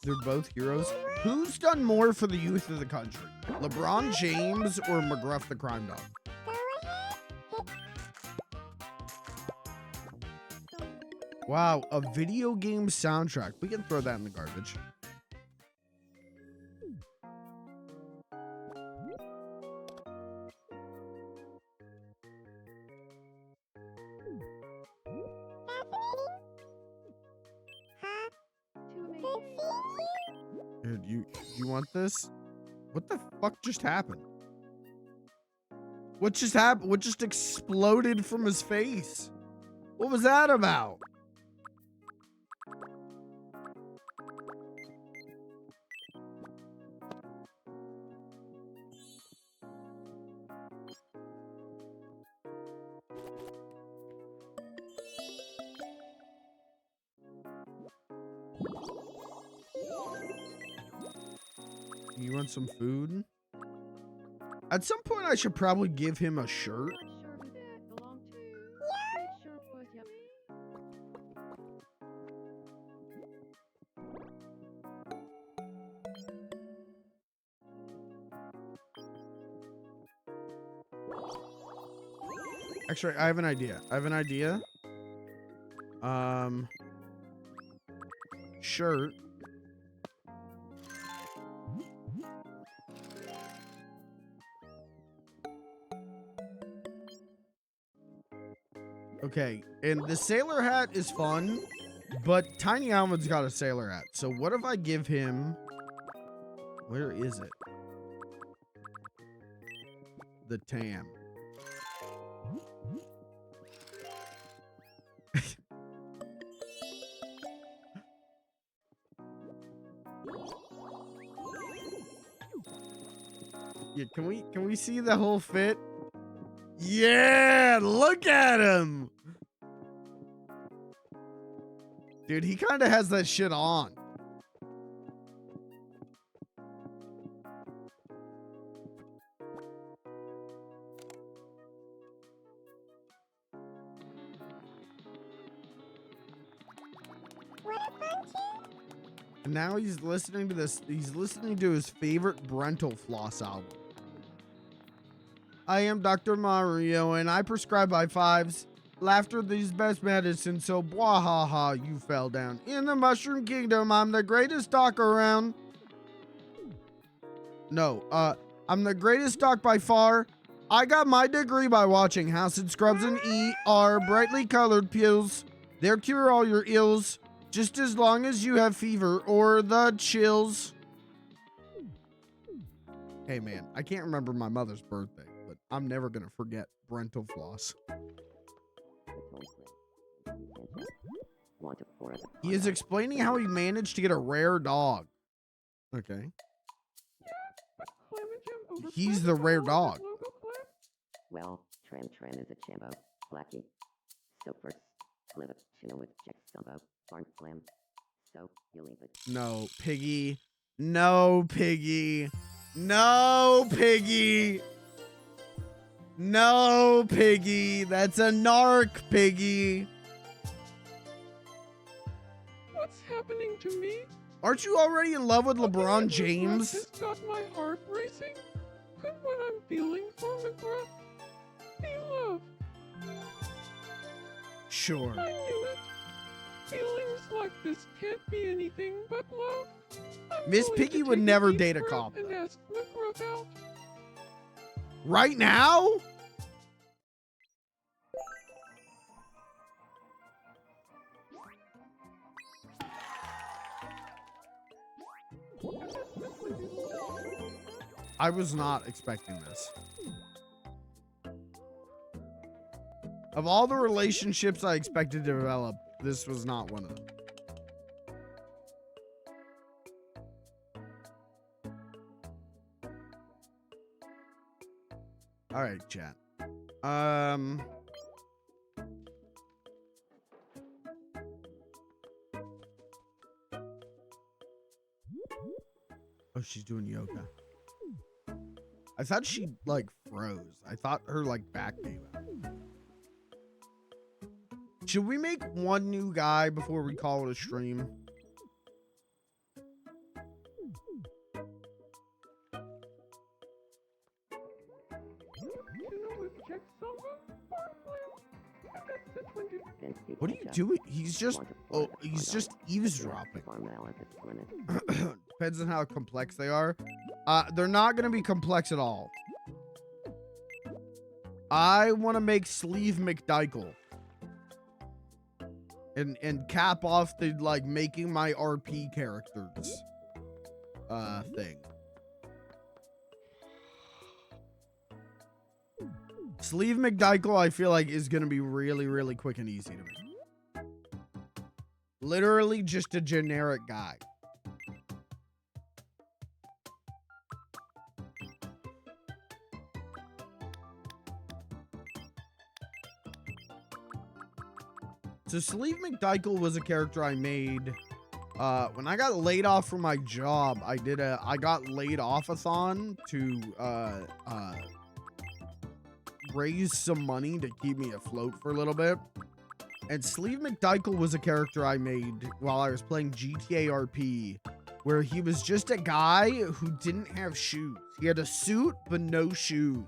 They're both heroes. Who's done more for the youth of the country? LeBron James or McGruff the crime dog? Wow, a video game soundtrack. We can throw that in the garbage. Dude, you want this? What the fuck just happened? What just happened? What just exploded from his face? What was that about? You want some food? At some point, I should probably give him a shirt. Not sure who that belonged to. It sure was yummy. Actually, I have an idea. Shirt. Okay, and the sailor hat is fun, but Tiny Almond's got a sailor hat. So what if I give him... Where is it? The Tam. Yeah, can we see the whole fit? Yeah, look at him. Dude, he kind of has that shit on. And now he's listening to this. He's listening to his favorite Brental Floss album. I am Dr. Mario, and I prescribe high fives. Laughter is best medicine, so blah ha ha, you fell down. In the Mushroom Kingdom, I'm the greatest doc around. No, I'm the greatest doc by far. I got my degree by watching House and Scrubs and ER brightly colored pills. They'll cure all your ills, just as long as you have fever or the chills. Hey man, I can't remember my mother's birthday, but I'm never gonna forget Brental Floss. He is explaining how he managed to get a rare dog. Okay. He's the rare dog. Well, Tram is a chambo, Blackie. So first, live a chino with Jack Stumbo, Barn Slam. So, you leave it. No, Piggy. No, Piggy. No, Piggy. No, Piggy. That's a narc, Piggy. What's happening to me? Aren't you already in love with LeBron James? Has got my heart racing. Could what I'm feeling for McGruff be love? Sure. I knew it. Feelings like this can't be anything but love. I'm Miss going Piggy to would take never deep date a breath cop. And ask McGruff out. Right now? I was not expecting this. Of all the relationships I expected to develop, this was not one of them. All right, chat. Oh, she's doing yoga. I thought she like froze. I thought her like back gave out. Should we make one new guy before we call it a stream? Chino with Jack Stumbo, Barn Slam. That's it When did Then speak What are catch you up. doing? He's just, Want to oh, flood, he's find just out. eavesdropping. Farm now at its limit. Depends on how complex they are. They're not going to be complex at all. I want to make Sleeve McDichael. And cap off the, like, making my RP characters thing. Sleeve McDichael, I feel like, is going to be really, really quick and easy to make. Literally just a generic guy. So Sleeve McDichael was a character I made when I got laid off from my job. I got laid off-a-thon to raise some money to keep me afloat for a little bit. And Sleeve McDichael was a character I made while I was playing GTA RP, where he was just a guy who didn't have shoes. He had a suit, but no shoes.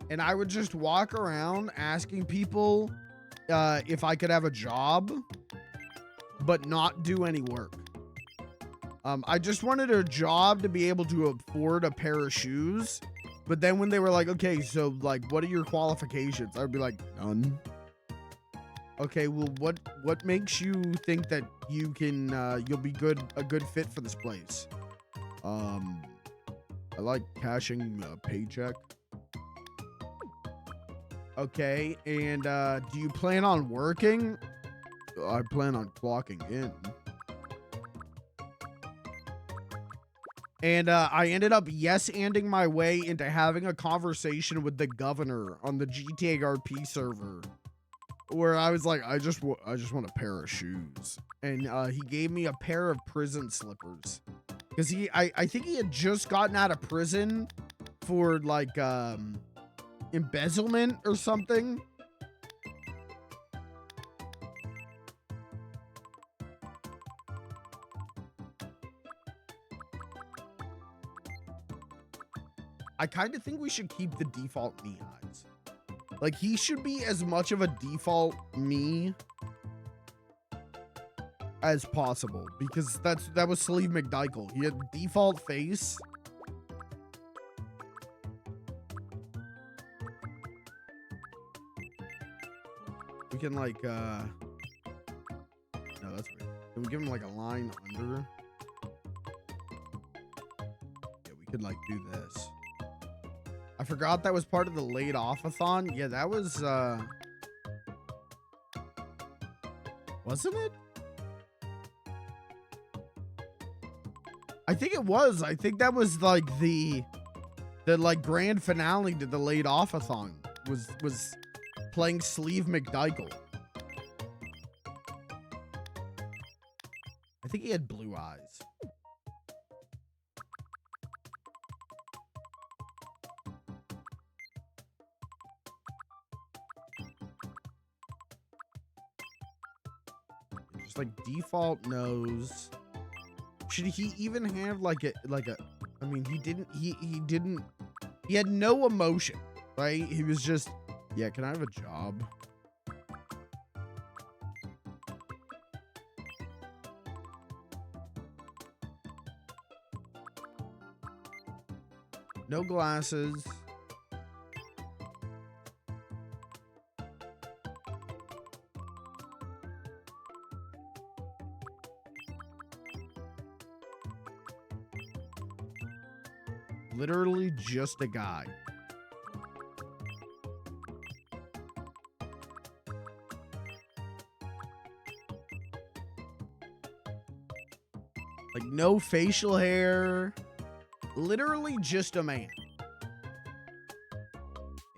And I would just walk around asking people if I could have a job, but not do any work. I just wanted a job to be able to afford a pair of shoes. But then when they were like, okay, so like, what are your qualifications? I'd be like, none. Okay, well, what makes you think that you can, you'll be a good fit for this place? I like cashing a paycheck. Okay, and do you plan on working? I plan on clocking in. And I ended up yes-anding my way into having a conversation with the governor on the GTA RP server, where I was like, I just want a pair of shoes, and he gave me a pair of prison slippers, because I think he had just gotten out of prison for like embezzlement or something. I kind of think we should keep the default me eyes. Like, he should be as much of a default me as possible, because that was Sleeve McDichael. He had default face. We can like no, that's weird. Can we give him like a line under? Yeah, we could like do this. I forgot that was part of the laid off-a-thon. Yeah, that was wasn't it? I think it was. I think that was like the like grand finale to the laid off-a-thon was playing Sleeve McDichael. I think he had blue eyes. Just like default nose. Should he even have like a I mean, he had no emotion, right? He was just, yeah, can I have a job? No glasses. Literally just a guy. Like no facial hair. Literally just a man.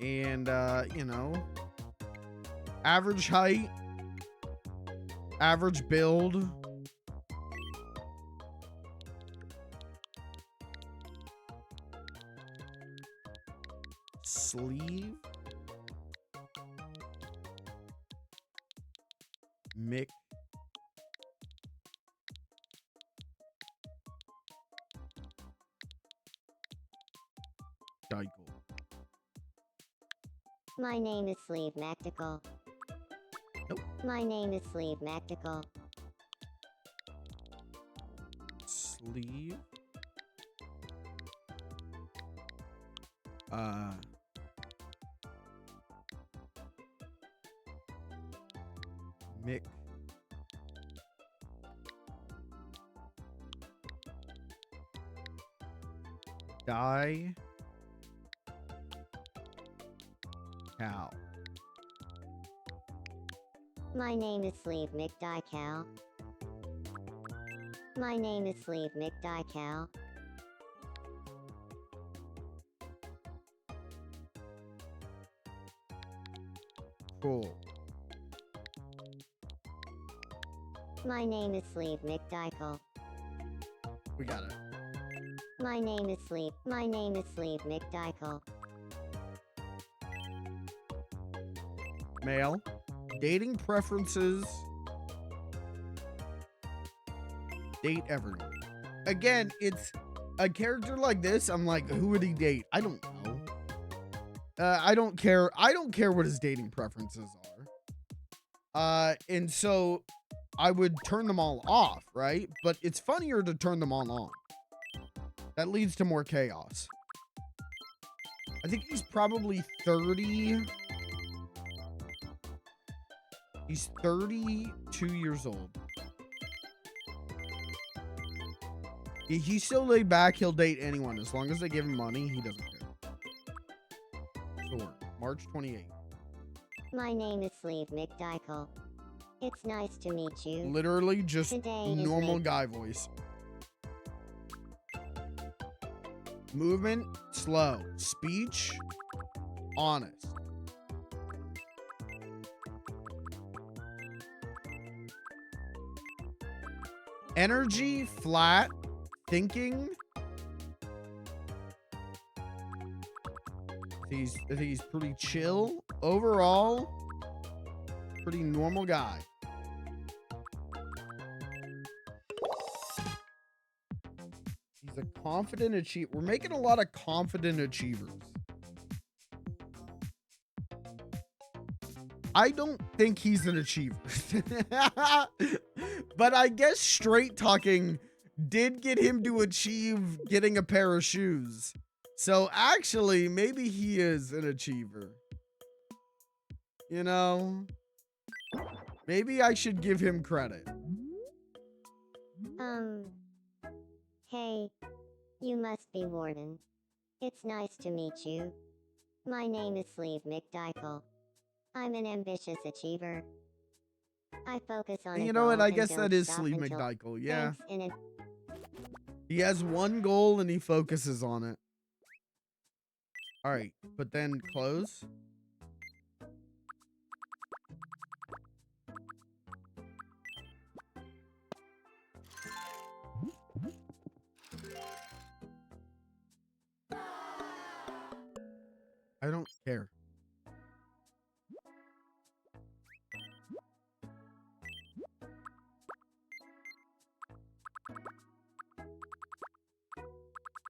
And you know, average height, average build. Sleeve McDichael. My name is Sleeve McDichael. Nope. My name is Sleeve McDichael. Sleeve. Mick. Die. Cow. My name is Sleeve McDichael. My name is Sleeve McDichael. Cool. My name is Sleeve McDichael. We got it. My name is Sleeve. My name is Sleeve McDichael. Male. Dating preferences. Date everyone. Again, it's a character like this. I'm like, who would he date? I don't know. I don't care. I don't care what his dating preferences are. And so I would turn them all off, right? But it's funnier to turn them all on. That leads to more chaos. I think he's probably 30. He's 32 years old. He's so laid back, he'll date anyone. As long as they give him money, he doesn't care. Sword, March 28th. My name is Sleeve McDichael. It's nice to meet you. Literally just Today is normal May- guy voice. Movement, slow. Speech, honest. Energy, flat. Thinking. I think he's pretty chill. Overall, pretty normal guy. He's a confident achiever. We're making a lot of confident achievers. I don't think he's an achiever. But I guess straight talking did get him to achieve getting a pair of shoes. So actually, maybe he is an achiever. You know? Maybe I should give him credit. Hey. You must be Warden. It's nice to meet you. My name is Sleeve McDichael. I'm an ambitious achiever. I focus on And a you know what? goal I and guess don't that is stop Sleeve until McDichael. Yeah. thanks in a- He has one goal and he focuses on it. All right, but then close. I don't care.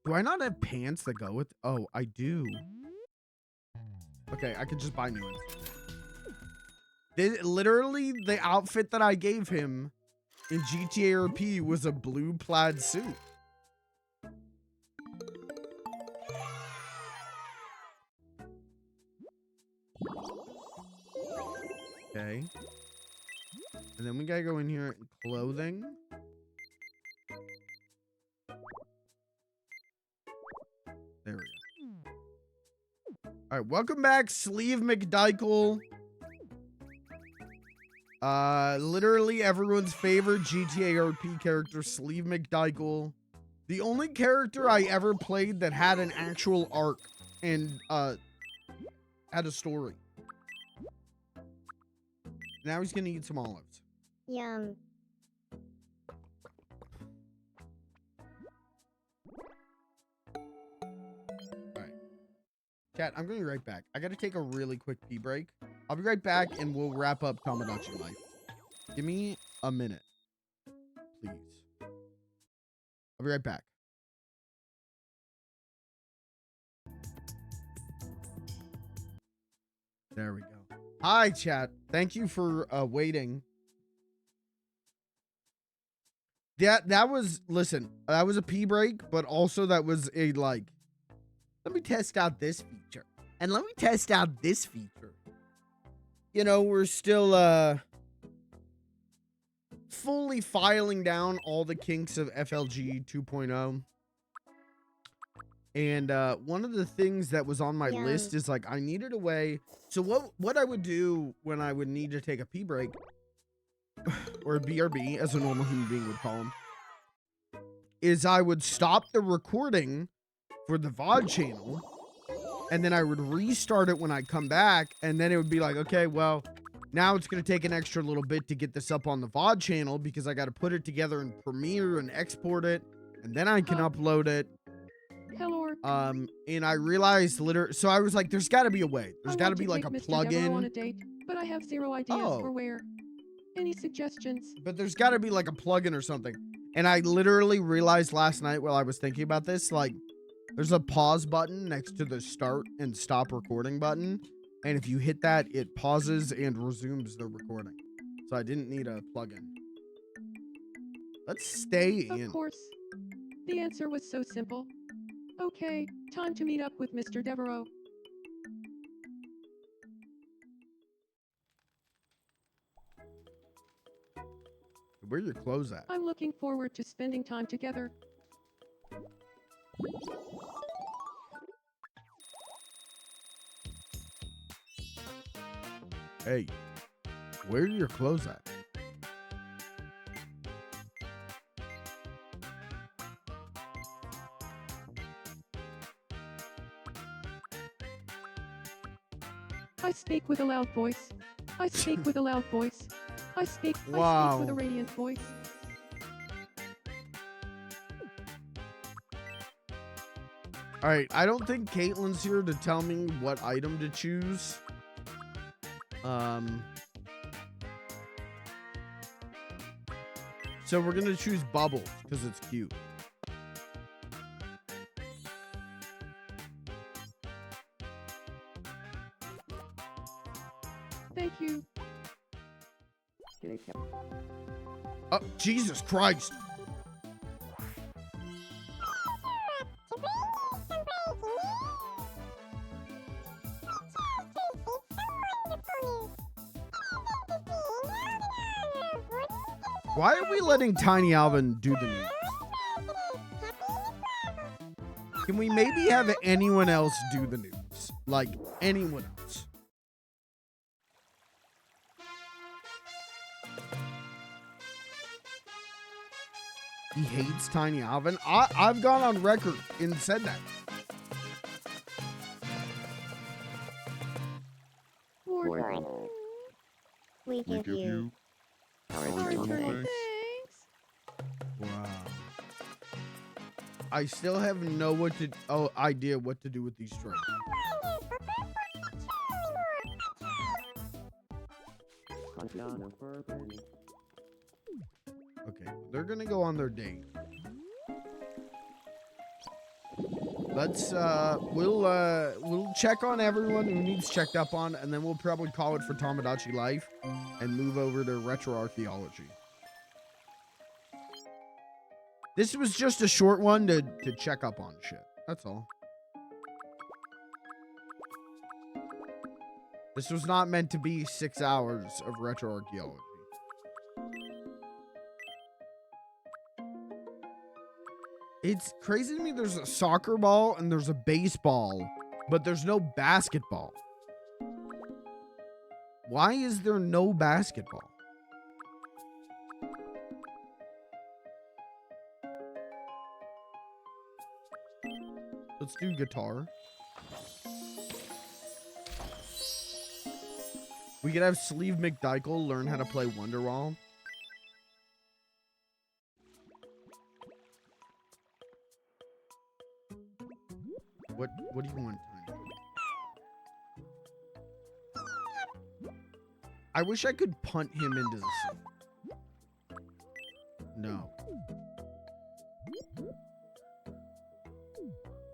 Do I not have pants that go with? Oh, I do. Okay, I could just buy new ones. Literally, the outfit that I gave him in GTA RP was a blue plaid suit. Okay. And then we gotta go in here and clothing. There we go. All right, welcome back, Sleeve McDichael. Literally everyone's favorite GTA RP character, Sleeve McDichael. The only character I ever played that had an actual arc and had a story. Now he's gonna eat some olives. Yum. Chat, I'm going to be right back. I got to take a really quick pee break. I'll be right back and we'll wrap up Tomodachi Life. Give me a minute, please. I'll be right back. There we go. Hi, chat. Thank you for waiting. That was, listen, that was a pee break, but also that was a, like, let me test out this feature. And let me test out this feature. You know, we're still, fully filing down all the kinks of FLG 2.0. And one of the things that was on my list is, like, I needed a way. So what I would do when I would need to take a pee break, or a BRB, as a normal human being would call them, is I would stop the recording for the VOD channel, and then I would restart it when I come back, and then it would be like, okay, well, now it's going to take an extra little bit to get this up on the VOD channel because I got to put it together in Premiere and export it, and then I can upload it. Hello. And I realized so I was like, there's got to be a way. There's I got to want be like take a Mr. Devereaux on plugin. a date, but I have 0 ideas Oh. for where. Any suggestions? But there's got to be like a plugin or something. And I literally realized last night while I was thinking about this, like, there's a pause button next to the start and stop recording button. And if you hit that, it pauses and resumes the recording. So I didn't need a plugin. Let's stay in. Of course. The answer was so simple. Okay, time to meet up with Mr. Devereaux. Where are your clothes at? I'm looking forward to spending time together. Hey, where are your clothes at? I speak with a loud voice. I speak with a loud voice. I speak with a radiant voice. All right, I don't think Caitlin's here to tell me what item to choose. So we're gonna choose Bubbles because it's cute. Thank you. Oh, Jesus Christ. Why are we letting Tiny Alvin do the news? Can we maybe have anyone else do the news? Like, anyone else? He hates Tiny Alvin? I've gone on record and said that. Warden. We give you Our our eternal eternal thanks. Thanks. Wow. I still have no idea what to do with these strings. Okay, they're gonna go on their date. Let's we'll check on everyone who needs checked up on, and then we'll probably call it for Tomodachi Life and move over to retro archaeology. This was just a short one to check up on shit. That's all. This was not meant to be 6 hours of retro archaeology. It's crazy to me there's a soccer ball and there's a baseball, but there's no basketball. Why is there no basketball? Let's do guitar. We could have Sleeve McDichael learn how to play Wonderwall. What do you want, Tiny? I wish I could punt him into the sea. No.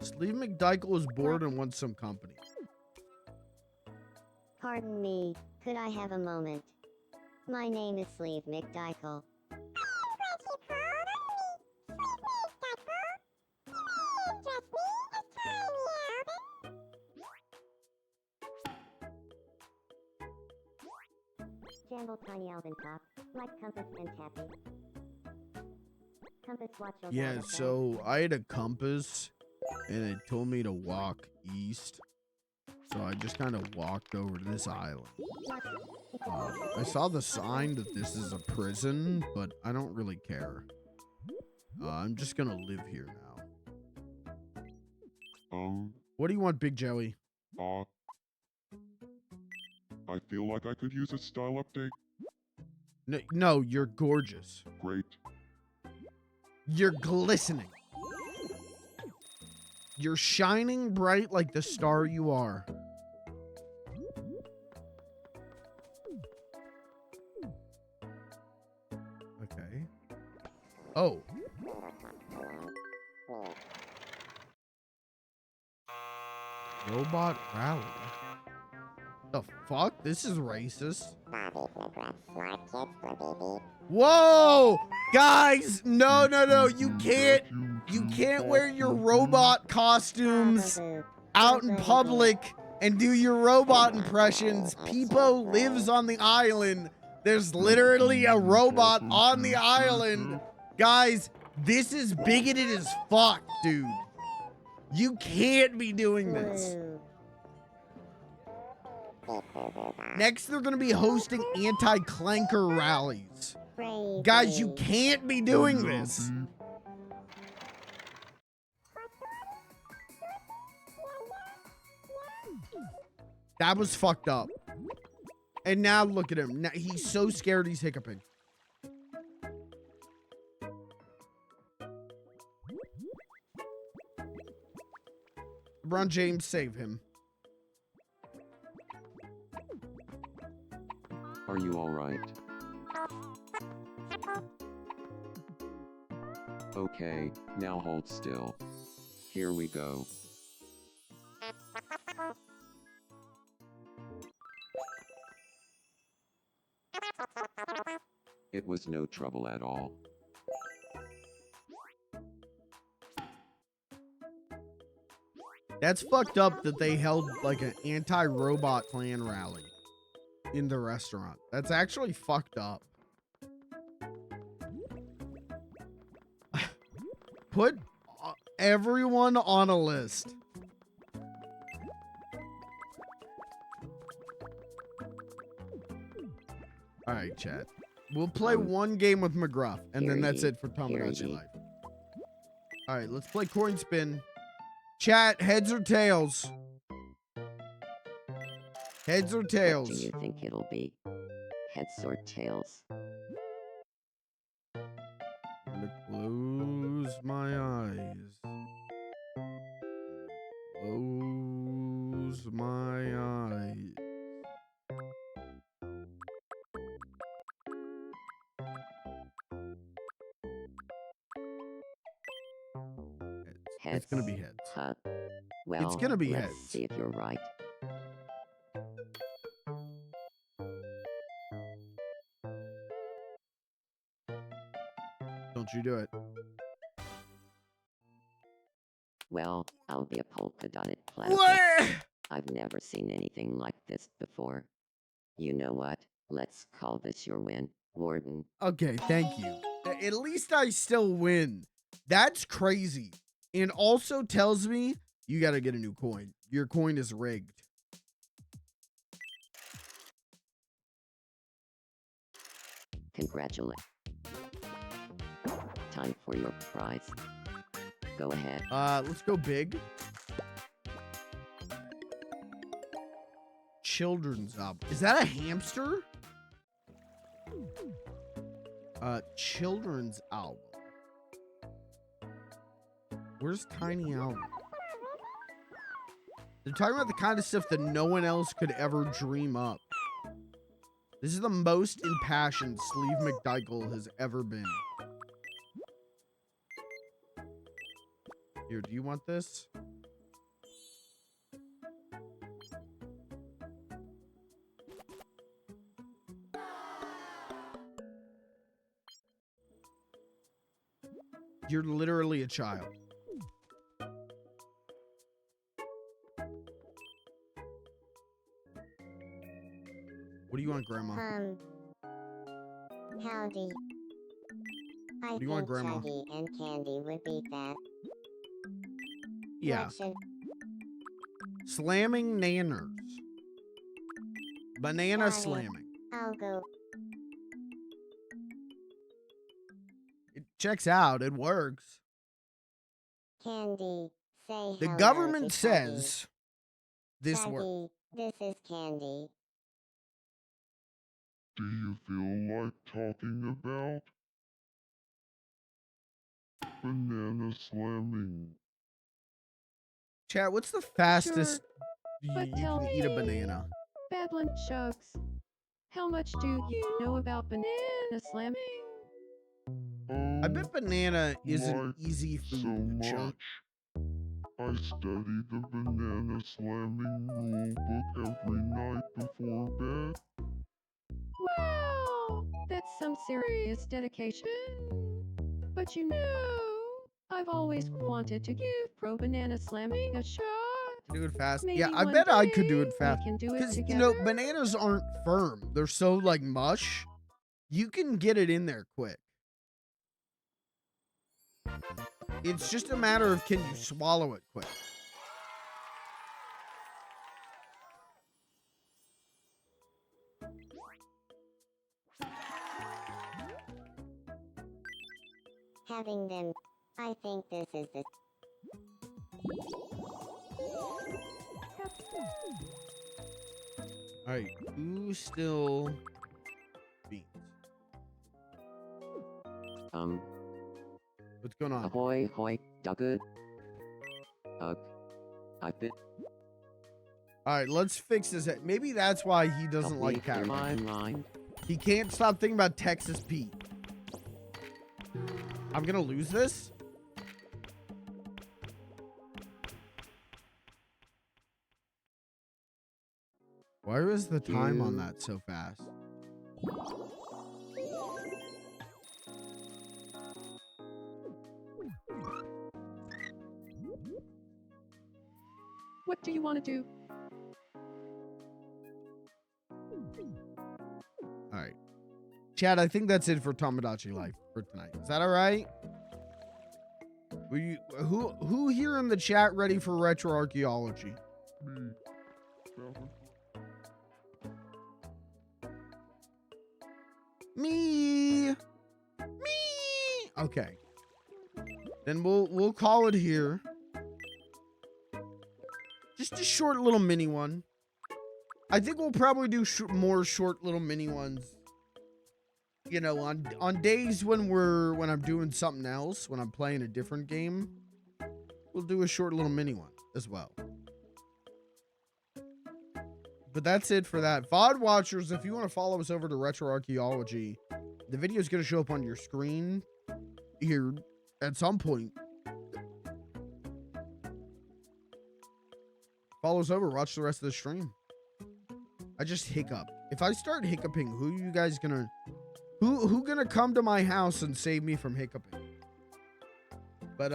Sleeve McDichael is bored and wants some company. Pardon me, Could I have a moment? My name is Sleeve McDichael. Jamble tiny Alvin top, like Compass and Tappy. Compass watch your Yeah, back, okay? so I had a compass and it told me to walk east. So I just kind of walked over to this island. I saw the sign that this is a prison, but I don't really care. I'm just gonna live here now. What do you want, Big Joey? I feel like I could use a style update. No, you're gorgeous. Great. You're glistening. You're shining bright like the star you are. Okay. Oh. Robot rally. The fuck? This is racist. Whoa! Guys, no. You can't wear your robot costumes out in public and do your robot impressions. Peepo lives on the island. There's literally a robot on the island. Guys, this is bigoted as fuck, dude. You can't be doing this. Next, they're gonna be hosting anti-clanker rallies. Guys, you can't be doing this. That was fucked up. And now look at him. Now, he's so scared he's hiccuping. LeBron James, save him. Are you alright? Okay, now hold still. Here we go. It was no trouble at all. That's fucked up that they held like an anti-robot clan rally in the restaurant. That's actually fucked up. Put everyone on a list. All right, chat. We'll play one game with McGruff, and then that's it for Tomodachi Life. All right, let's play coin spin. Chat, heads or tails? Heads or tails? What do you think it'll be? Heads or tails? I'm gonna close my eyes. Close my eyes. Heads. It's gonna be heads. Huh. Well, It's gonna be let's heads. see if you're right. Don't you do it. Well, I'll be a polka-dotted platypus. What? I've never seen anything like this before. You know what? Let's call this your win, Warden. Okay, thank you. At least I still win. That's crazy. And also tells me you gotta get a new coin. Your coin is rigged. Congratulations. Time for your prize. Go ahead. Let's go big. Children's album. Is that a hamster? Children's album. Where's Tiny Album? They're talking about the kind of stuff that no one else could ever dream up. This is the most impassioned Sleeve McDichael has ever been. Here, do you want this? You're literally a child. What do you want, Grandma? Howdy. I do you want, think Grandma? Chuggy and Candy would beat that. Yeah. What should Slamming nanners. Banana Got it. slamming. I'll go. It checks out. It works. Candy, say The hello government to Chuggy. says this works. Chuggy, this is Candy. Do you feel like talking about banana slamming? Chat, what's the fastest but you tell can eat a me. banana? Badland Shucks. How much do you know about banana slamming? I bet banana isn't Like easy food so to chunk. much. I study the banana slamming rule book every night before bed. Wow, that's some serious dedication. But you know, I've always wanted to give pro banana slamming a shot. Do it fast. Maybe Yeah, I one bet I could do day it fast. We can do it Because, together. you know, bananas aren't firm. They're so, like, mush. You can get it in there quick. It's just a matter of can you swallow it quick. Having them. I think this is the. Alright, who still beats? What's going on? Ahoy, hoy, Dogged. I've been. Alright, let's fix this. Maybe that's why he doesn't Help like me clear cat. my mind. He can't stop thinking about Texas Pete. I'm gonna lose this? Why was the time on that so fast? What do you want to do? Alright. Chad, I think that's it for Tomodachi Life for tonight. Is that alright? Who here in the chat ready for retro archaeology? Me. Calvin. Me. Okay. Then we'll call it here. Just a short little mini one. I think we'll probably do more short little mini ones. You know, on days when I'm doing something else, when I'm playing a different game, we'll do a short little mini one as well. But that's it for that. VOD watchers, if you want to follow us over to Retro Archaeology, the video is going to show up on your screen here at some point. Follow us over, watch the rest of the stream. I just hiccup. If I start hiccuping, who are you guys gonna... Who gonna come to my house and save me from hiccuping? But,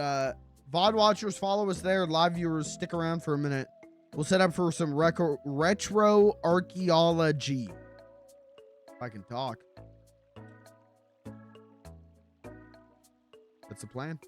VOD watchers, follow us there. Live viewers, stick around for a minute. We'll set up for some retro archaeology. If I can talk. That's the plan.